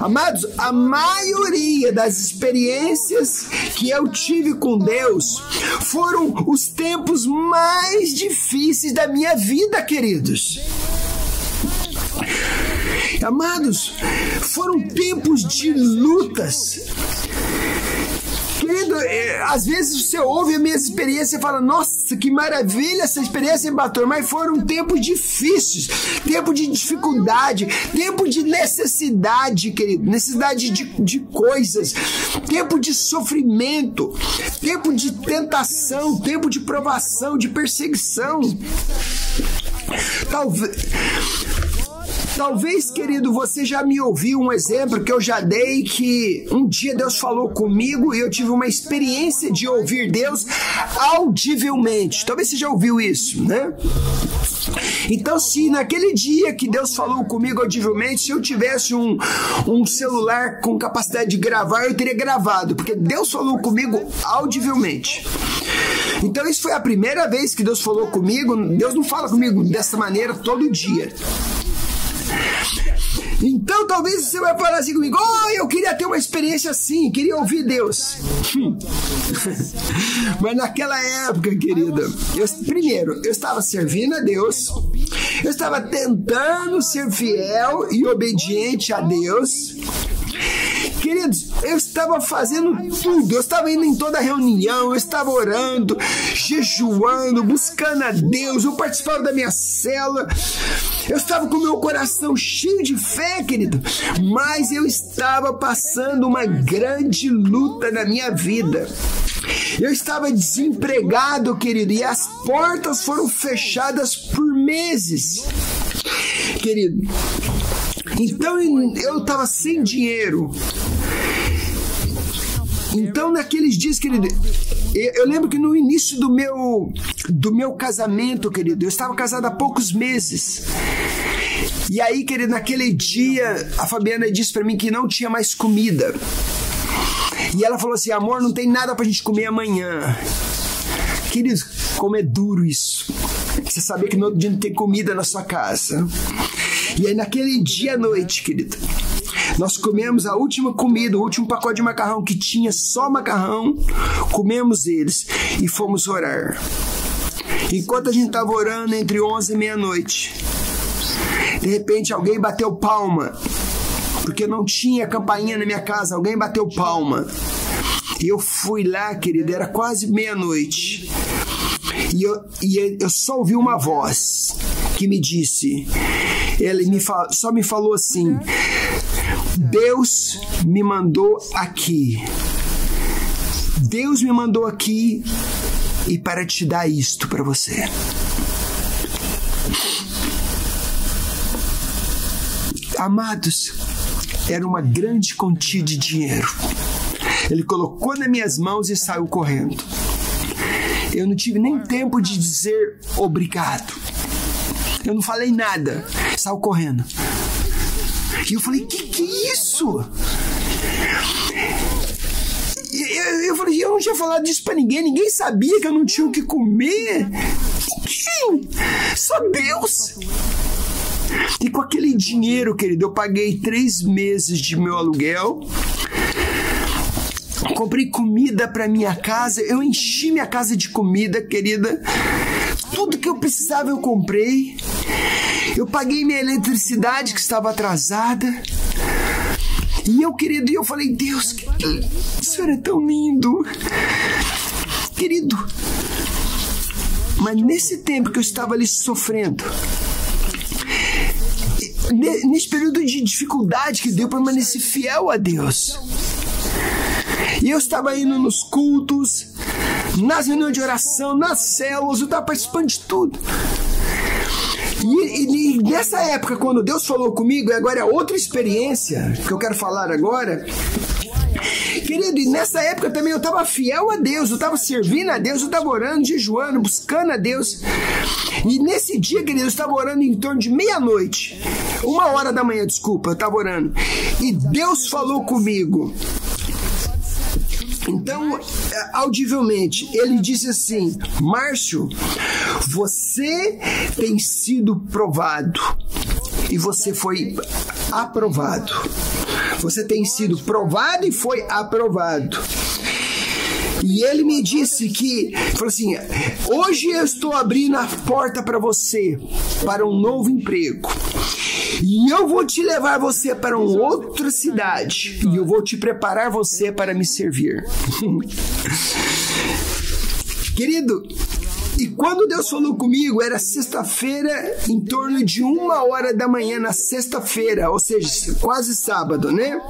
Amados, a maioria das experiências que eu tive com Deus foram os tempos mais difíceis da minha vida, queridos. Amados, foram tempos de lutas. Querido, às vezes você ouve a minha experiência e fala: nossa, que maravilha essa experiência, pastor, mas foram tempos difíceis, tempo de dificuldade, tempo de necessidade, querido, necessidade de coisas, tempo de sofrimento, tempo de tentação, tempo de provação, de perseguição. Talvez, querido, você já me ouviu um exemplo que eu já dei, que um dia Deus falou comigo e eu tive uma experiência de ouvir Deus audivelmente. Talvez você já ouviu isso, né? Então, se naquele dia que Deus falou comigo audivelmente, se eu tivesse um celular com capacidade de gravar, eu teria gravado, porque Deus falou comigo audivelmente. Então, isso foi a primeira vez que Deus falou comigo. Deus não fala comigo dessa maneira todo dia. Então talvez você vai falar assim comigo: oh, eu queria ter uma experiência assim, queria ouvir Deus. Mas naquela época, querida, primeiro, eu estava servindo a Deus, eu estava tentando ser fiel e obediente a Deus. Queridos, eu estava fazendo tudo, eu estava indo em toda reunião, eu estava orando, jejuando, buscando a Deus, eu participava da minha célula, eu estava com o meu coração cheio de fé, querido, mas eu estava passando uma grande luta na minha vida. Eu estava desempregado, querido, e as portas foram fechadas por meses, querido. Então eu estava sem dinheiro. Então naqueles dias, querido, eu lembro que no início do meu casamento, querido, eu estava casado há poucos meses. E aí, querido, naquele dia, a Fabiana disse para mim que não tinha mais comida. E ela falou assim: amor, não tem nada pra gente comer amanhã. Querido, como é duro isso. Você saber que no outro dia não tem comida na sua casa. E aí naquele dia à noite, querido, nós comemos a última comida, o último pacote de macarrão que tinha só macarrão, comemos eles e fomos orar. Enquanto a gente estava orando entre 11 e meia-noite, de repente alguém bateu palma, porque não tinha campainha na minha casa, alguém bateu palma. E eu fui lá, querido, era quase meia-noite. E eu só ouvi uma voz que me disse, só me falou assim: Deus me mandou aqui. Deus me mandou aqui e para te dar isto para você. Amados, era uma grande quantia de dinheiro. Ele colocou nas minhas mãos e saiu correndo. Eu não tive nem tempo de dizer obrigado. Eu não falei nada. Saiu correndo. E eu falei: que é isso? Eu falei: eu não tinha falado disso pra ninguém. Ninguém sabia que eu não tinha o que comer. Quem? Só Deus. E com aquele dinheiro, querido, eu paguei 3 meses de meu aluguel. Comprei comida para minha casa, eu enchi minha casa de comida, querida. Tudo que eu precisava eu comprei. Eu paguei minha eletricidade que estava atrasada. E eu, querido, eu falei: Deus, o Senhor é tão lindo, querido. Mas nesse tempo que eu estava ali sofrendo, nesse período de dificuldade, que deu para permanecer fiel a Deus. E eu estava indo nos cultos, nas reuniões de oração, nas células, eu estava participando de tudo. E nessa época, quando Deus falou comigo, e agora é outra experiência que eu quero falar agora, querido, e nessa época também eu estava fiel a Deus, eu estava servindo a Deus, eu estava orando, jejuando, buscando a Deus. E nesse dia, querido, eu estava orando em torno de meia-noite, 1h da manhã, desculpa, eu estava orando. E Deus falou comigo. Então, audivelmente, ele disse assim: Márcio, você tem sido provado e você foi aprovado. Você tem sido provado e foi aprovado. E ele me disse que, falou assim: hoje eu estou abrindo a porta para você, para um novo emprego. E eu vou te levar você para uma outra cidade. E eu vou te preparar você para me servir. Querido, e quando Deus falou comigo, era sexta-feira, em torno de 1h da manhã na sexta-feira, ou seja, quase sábado, né?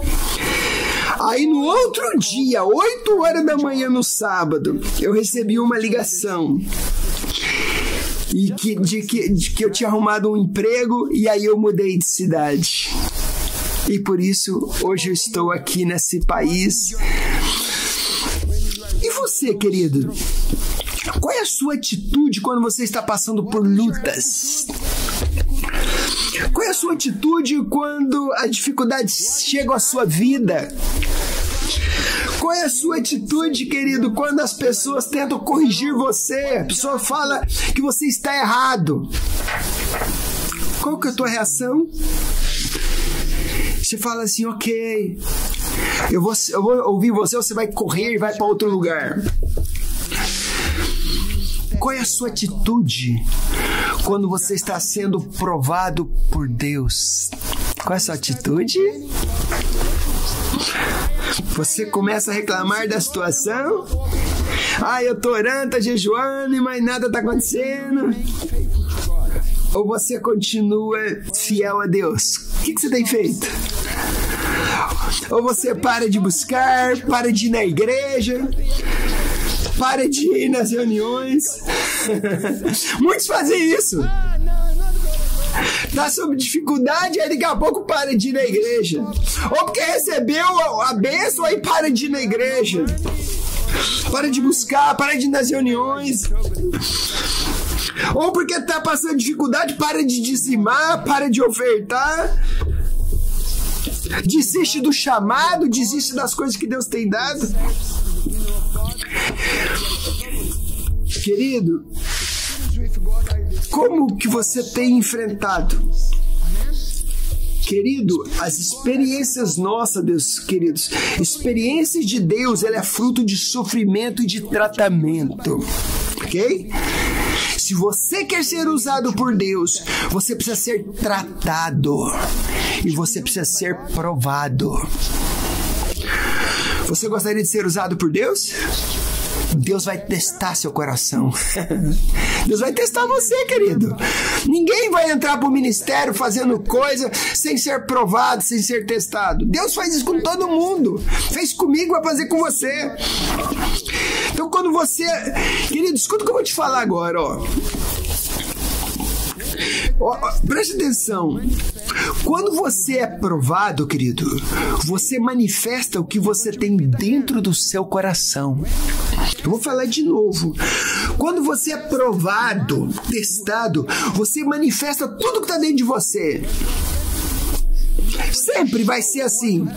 Aí no outro dia, 8h da manhã no sábado, eu recebi uma ligação. E de que eu tinha arrumado um emprego e aí eu mudei de cidade. E por isso, hoje eu estou aqui nesse país. E você, querido? Qual é a sua atitude quando você está passando por lutas? Qual é a sua atitude quando as dificuldades chegam à sua vida? Qual é a sua atitude, querido, quando as pessoas tentam corrigir você? A pessoa fala que você está errado. Qual que é a tua reação? Você fala assim, ok, eu vou ouvir você vai correr e vai para outro lugar. Qual é a sua atitude quando você está sendo provado por Deus? Qual é a sua atitude? Você começa a reclamar da situação? Eu tô orando, tô jejuando, mas nada tá acontecendo. Ou você continua fiel a Deus? O que você tem feito? Ou você para de buscar, para de ir na igreja, para de ir nas reuniões. Muitos fazem isso. Tá sob dificuldade, aí daqui a pouco para de ir na igreja. Ou porque recebeu a bênção, aí para de ir na igreja. Para de buscar, para de ir nas reuniões. Ou porque tá passando dificuldade, para de dizimar, para de ofertar. Desiste do chamado, desiste das coisas que Deus tem dado. Querido, como que você tem enfrentado? Querido, as experiências nossas, Deus, queridos, experiências de Deus, ela é fruto de sofrimento e de tratamento, ok? Se você quer ser usado por Deus, você precisa ser tratado e você precisa ser provado. Você gostaria de ser usado por Deus? Deus vai testar seu coração. Deus vai testar você, querido. Ninguém vai entrar para o ministério fazendo coisa sem ser provado, sem ser testado. Deus faz isso com todo mundo. Fez comigo, vai fazer com você. Então quando você... Querido, escuta o que eu vou te falar agora, ó. Preste atenção. Quando você é provado, querido, você manifesta o que você tem dentro do seu coração. Eu vou falar de novo. Quando você é provado, testado, você manifesta tudo que está dentro de você. Sempre vai ser assim.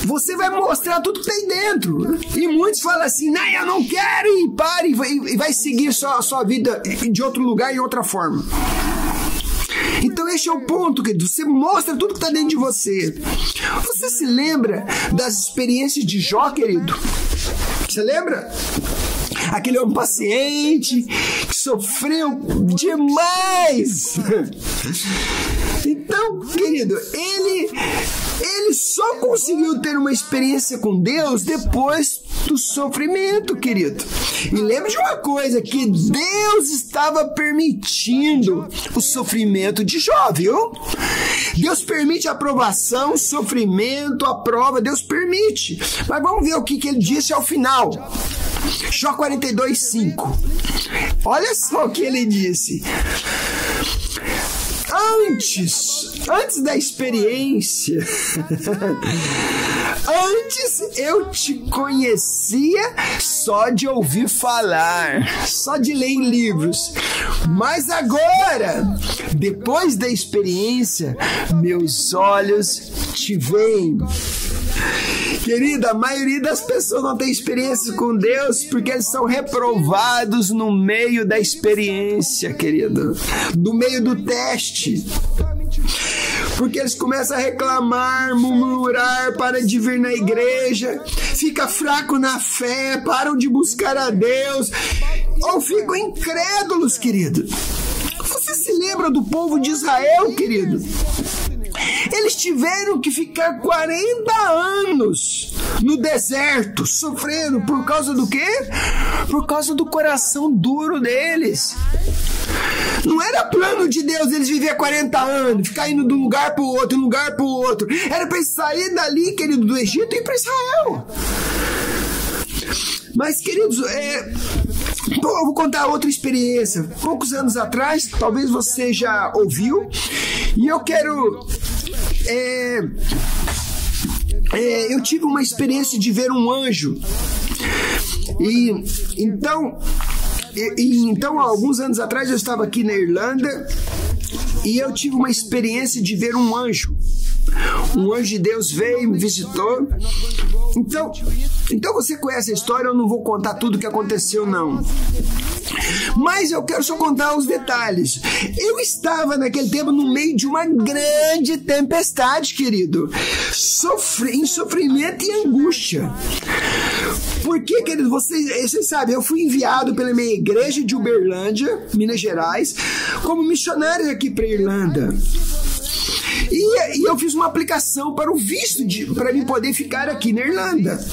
Você vai mostrar tudo que tem dentro. E muitos falam assim, não, eu não quero, e para, e vai seguir a sua vida de outro lugar, em outra forma. Então esse é o ponto, querido. Você mostra tudo que está dentro de você. Você se lembra das experiências de Jó, querido? Você lembra? Aquele homem paciente que sofreu demais. Então, querido, ele só conseguiu ter uma experiência com Deus depois do sofrimento, querido. E lembre de uma coisa, que Deus estava permitindo o sofrimento de Jó, viu? Deus permite a provação, o sofrimento, a prova, Deus permite. Mas vamos ver o que ele disse ao final. Jó 42:5. Olha só o que ele disse. Antes da experiência, antes eu te conhecia só de ouvir falar, só de ler em livros, mas agora, depois da experiência, meus olhos te veem. Querida, a maioria das pessoas não tem experiência com Deus porque eles são reprovados no meio da experiência, querido, no meio do teste. Porque eles começam a reclamar, murmurar, param de vir na igreja, fica fraco na fé, param de buscar a Deus, ou ficam incrédulos, querido. Você se lembra do povo de Israel, querido? Eles tiveram que ficar 40 anos no deserto, sofrendo, por causa do quê? Por causa do coração duro deles. Não era plano de Deus eles viver 40 anos, ficar indo de um lugar para o outro, lugar para o outro. Era para eles sair dali, querido, do Egito e ir para Israel. Mas, queridos, eu vou contar outra experiência. Poucos anos atrás, talvez você já ouviu, e eu quero... eu tive uma experiência de ver um anjo. Então, há alguns anos atrás, eu estava aqui na Irlanda e eu tive uma experiência de ver um anjo. Um anjo de Deus veio e me visitou. Então você conhece a história, eu não vou contar tudo o que aconteceu, não. Mas eu quero só contar os detalhes. Eu estava naquele tempo no meio de uma grande tempestade, querido. Em sofrimento e angústia. Porque, querido, vocês sabem, eu fui enviado pela minha igreja de Uberlândia, Minas Gerais, como missionário aqui para Irlanda. E eu fiz uma aplicação para o visto para mim poder ficar aqui na Irlanda.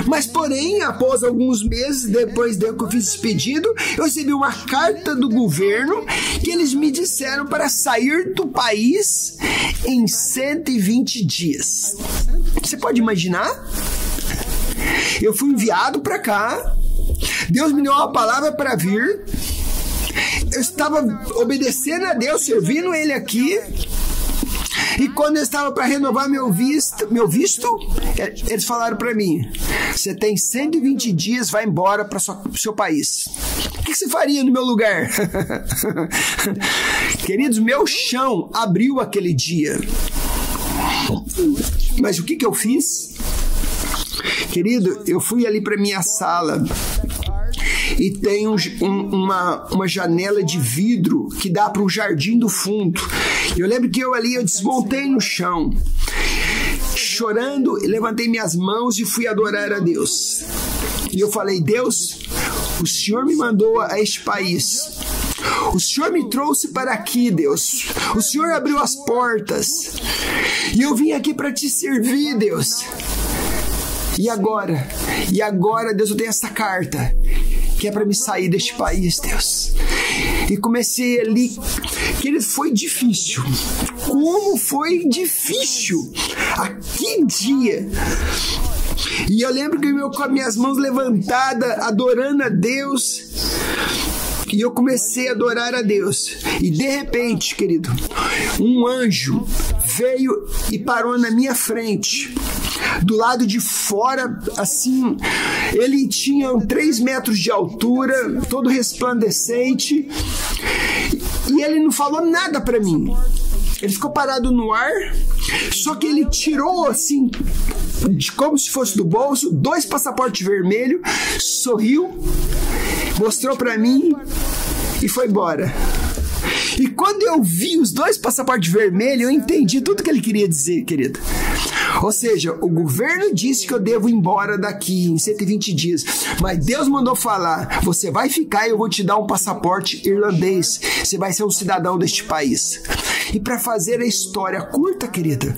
Mas, porém, após alguns meses depois que eu fiz esse pedido, eu recebi uma carta do governo que eles me disseram para sair do país em 120 dias. Você pode imaginar? Eu fui enviado para cá, Deus me deu uma palavra para vir, eu estava obedecendo a Deus, servindo Ele aqui. E quando eu estava para renovar meu visto, eles falaram para mim: você tem 120 dias, vai embora para o seu país. O que você faria no meu lugar? Queridos, meu chão abriu aquele dia. Mas o que eu fiz? Querido, eu fui ali para minha sala e tem uma janela de vidro que dá para o jardim do fundo. Eu lembro que eu desmontei no chão, chorando, levantei minhas mãos e fui adorar a Deus. E eu falei: Deus, o Senhor me mandou a este país. O Senhor me trouxe para aqui, Deus. O Senhor abriu as portas. E eu vim aqui para te servir, Deus. E agora, Deus, eu tenho essa carta que é para me sair deste país, Deus. E comecei ali, que foi difícil. Como foi difícil aquele dia. E eu lembro que eu com as minhas mãos levantadas, adorando a Deus. E eu comecei a adorar a Deus. E de repente, querido, um anjo veio e parou na minha frente. Do lado de fora, assim, ele tinha 3 metros de altura, todo resplandecente, e ele não falou nada para mim. Ele ficou parado no ar, só que ele tirou, assim, como se fosse do bolso, 2 passaportes vermelhos, sorriu, mostrou para mim e foi embora. E quando eu vi os 2 passaportes vermelhos, eu entendi tudo que ele queria dizer, querido. Ou seja, o governo disse que eu devo ir embora daqui em 120 dias. Mas Deus mandou falar: você vai ficar e eu vou te dar um passaporte irlandês. Você vai ser um cidadão deste país. E para fazer a história curta, querida,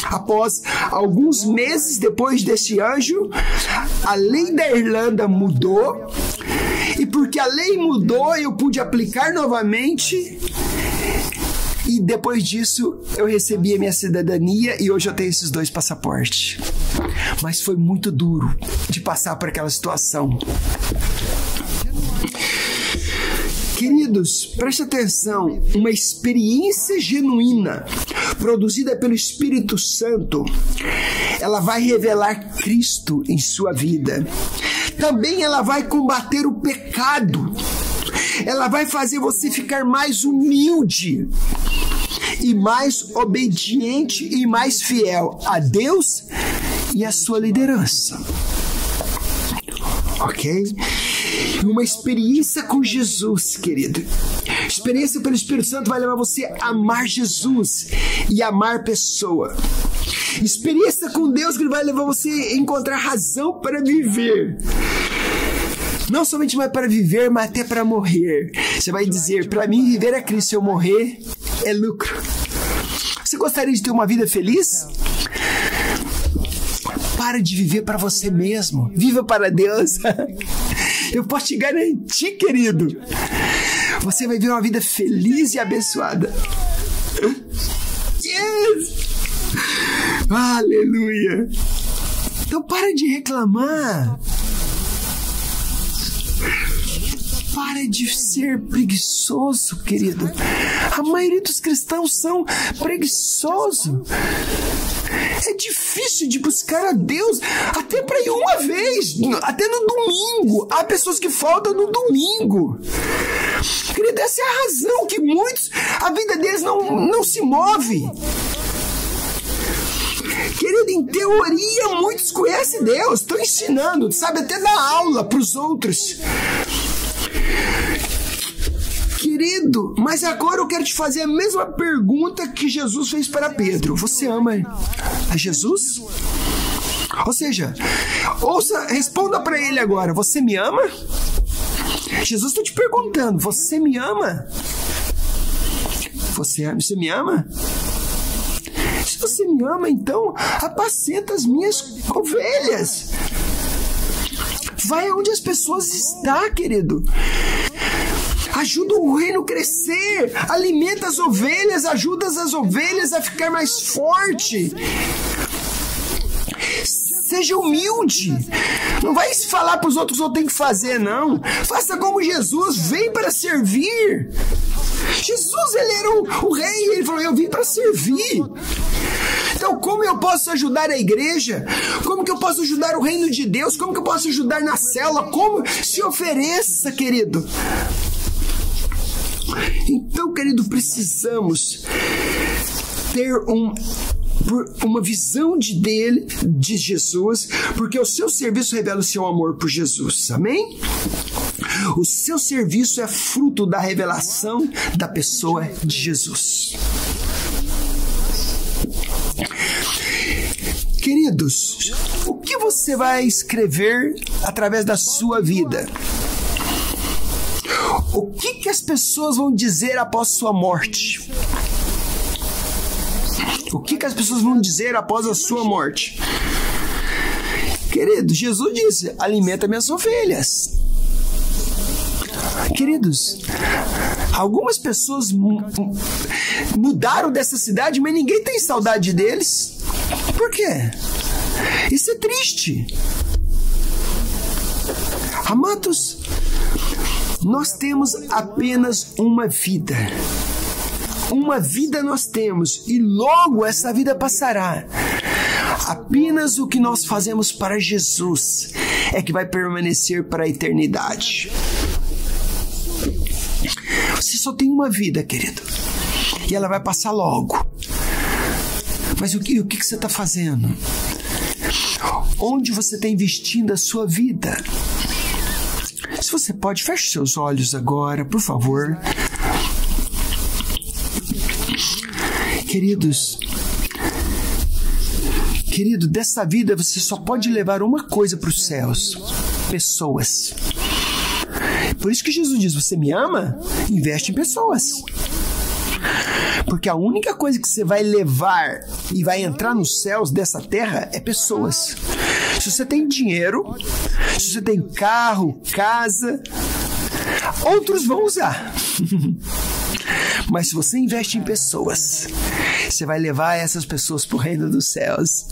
após alguns meses depois desse anjo, a lei da Irlanda mudou. E porque a lei mudou, eu pude aplicar novamente. E depois disso, eu recebi a minha cidadania e hoje eu tenho esses 2 passaportes. Mas foi muito duro de passar por aquela situação. Queridos, preste atenção. Uma experiência genuína, produzida pelo Espírito Santo, ela vai revelar Cristo em sua vida. Também ela vai combater o pecado. Ela vai fazer você ficar mais humilde e mais obediente e mais fiel a Deus e a sua liderança. Ok? Uma experiência com Jesus, querido. Experiência pelo Espírito Santo vai levar você a amar Jesus e amar pessoa. Experiência com Deus que vai levar você a encontrar razão para viver. Não somente mais para viver, mas até para morrer. Você vai dizer: para mim viver é Cristo, se eu morrer é lucro. Você gostaria de ter uma vida feliz? Para de viver para você mesmo. Viva para Deus. Eu posso te garantir, querido, você vai viver uma vida feliz e abençoada. Yes! Aleluia! Então para de reclamar. Para de ser preguiçoso, querido. A maioria dos cristãos são preguiçosos. É difícil de buscar a Deus até para ir uma vez, até no domingo. Há pessoas que faltam no domingo. Querido, essa é a razão que muitos, a vida deles não se move. Querido, em teoria, muitos conhecem Deus, estão ensinando, sabe, até dar aula para os outros. Querido, mas agora eu quero te fazer a mesma pergunta que Jesus fez para Pedro. Você ama a Jesus? Ou seja, responda para ele agora. Você me ama? Jesus está te perguntando. Você me ama? Você me ama? Se você me ama, então apacenta as minhas ovelhas. Vai onde as pessoas estão, querido. Ajuda o reino a crescer. Alimenta as ovelhas. Ajuda as ovelhas a ficar mais forte. Seja humilde. Não vai se falar para os outros o que tem que fazer, não. Faça como Jesus. Vem para servir. Jesus, ele era o rei. Ele falou, eu vim para servir. Então, como eu posso ajudar a igreja? Como que eu posso ajudar o reino de Deus? Como que eu posso ajudar na célula? Como? Se ofereça, querido. Então, querido, precisamos ter uma visão de Jesus, porque o seu serviço revela o seu amor por Jesus. Amém? O seu serviço é fruto da revelação da pessoa de Jesus. Queridos, o que você vai escrever através da sua vida? O que as pessoas vão dizer após sua morte? O que as pessoas vão dizer após a sua morte? Querido, Jesus disse, alimenta minhas ovelhas. Queridos, algumas pessoas mudaram dessa cidade, mas ninguém tem saudade deles. Por quê? Isso é triste. Amados, nós temos apenas uma vida. Uma vida nós temos e logo essa vida passará. Apenas o que nós fazemos para Jesus é que vai permanecer para a eternidade. Você só tem uma vida, querido, e ela vai passar logo. Mas o que você está fazendo? Onde você está investindo a sua vida? Se você pode, feche seus olhos agora, por favor. Querido, dessa vida você só pode levar uma coisa para os céus: pessoas. Por isso que Jesus diz, você me ama? Investe em pessoas. Porque a única coisa que você vai levar e vai entrar nos céus dessa terra é pessoas. Se você tem dinheiro, se você tem carro, casa, outros vão usar. Mas se você investe em pessoas, você vai levar essas pessoas para o reino dos céus.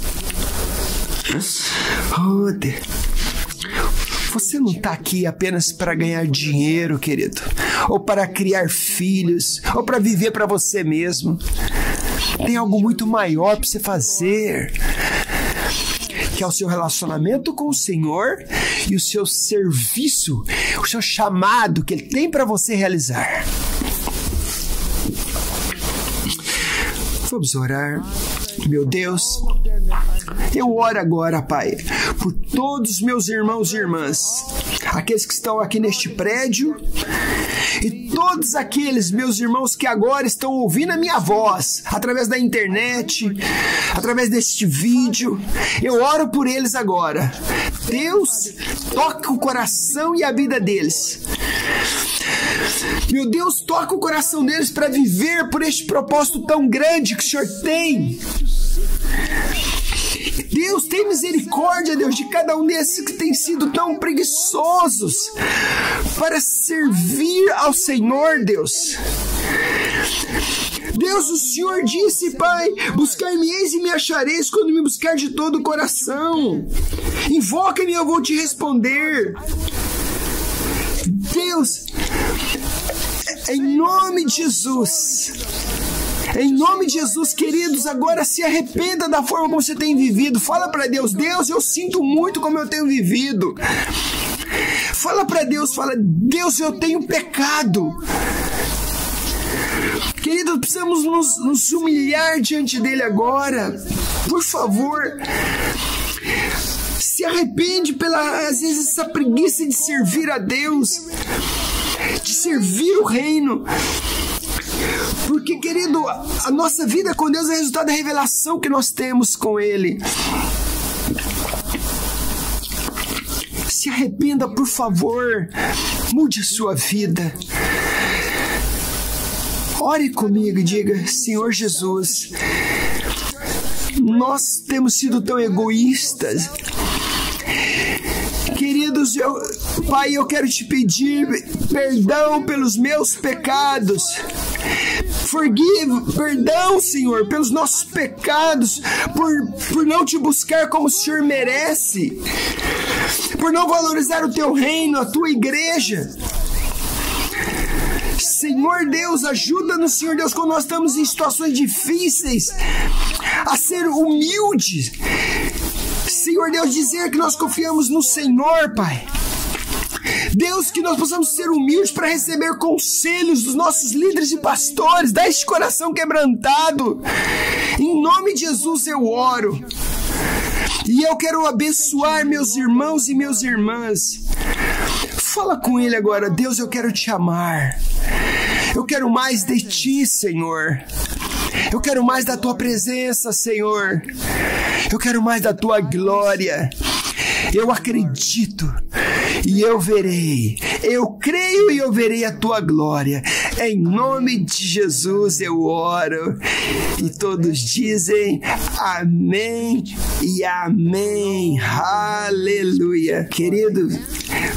Você não está aqui apenas para ganhar dinheiro, querido, ou para criar filhos, ou para viver para você mesmo. Tem algo muito maior para você fazer, que é o seu relacionamento com o Senhor e o seu serviço, o seu chamado que Ele tem para você realizar. Vamos orar. Meu Deus, eu oro agora, Pai, por todos os meus irmãos e irmãs, aqueles que estão aqui neste prédio e todos aqueles meus irmãos que agora estão ouvindo a minha voz através da internet, através deste vídeo. Eu oro por eles agora. Deus, toca o coração e a vida deles. Meu Deus, toca o coração deles para viver por este propósito tão grande que o Senhor tem. Deus, tem misericórdia, Deus, de cada um desses que tem sido tão preguiçosos para servir ao Senhor, Deus. Deus, o Senhor disse, Pai, buscar-me-eis e me achareis quando me buscar de todo o coração. Invoca-me e eu vou te responder. Deus, em nome de Jesus, queridos, agora se arrependa da forma como você tem vivido. Fala para Deus, Deus, eu sinto muito como eu tenho vivido. Fala para Deus, Deus, eu tenho pecado. Queridos, precisamos nos humilhar diante dele agora. Por favor, se arrepende às vezes, essa preguiça de servir a Deus. de servir o reino. Porque, querido, a nossa vida com Deus é resultado da revelação que nós temos com Ele. Se arrependa, por favor. Mude a sua vida. Ore comigo e diga: Senhor Jesus, nós temos sido tão egoístas. Queridos, Pai, eu quero te pedir perdão pelos meus pecados. Perdão, Senhor, pelos nossos pecados, por não te buscar como o Senhor merece, por não valorizar o teu reino, a tua igreja. Senhor Deus, ajuda-nos, Senhor Deus, quando nós estamos em situações difíceis, a ser humildes. Senhor Deus, dizer que nós confiamos no Senhor, Pai. Deus, que nós possamos ser humildes para receber conselhos dos nossos líderes e pastores. Dá este coração quebrantado. Em nome de Jesus eu oro. E eu quero abençoar meus irmãos e minhas irmãs. Fala com ele agora: Deus, eu quero te amar. Eu quero mais de ti, Senhor. Eu quero mais da tua presença, Senhor. Eu quero mais da tua glória. Eu acredito e eu verei. Eu creio e eu verei a tua glória. Em nome de Jesus eu oro. E todos dizem amém e amém. Aleluia. Querido,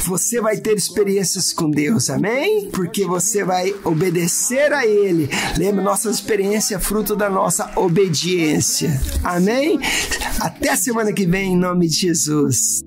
você vai ter experiências com Deus, amém? Porque você vai obedecer a Ele. Lembra, nossa experiência é fruto da nossa obediência. Amém? Até a semana que vem, em nome de Jesus.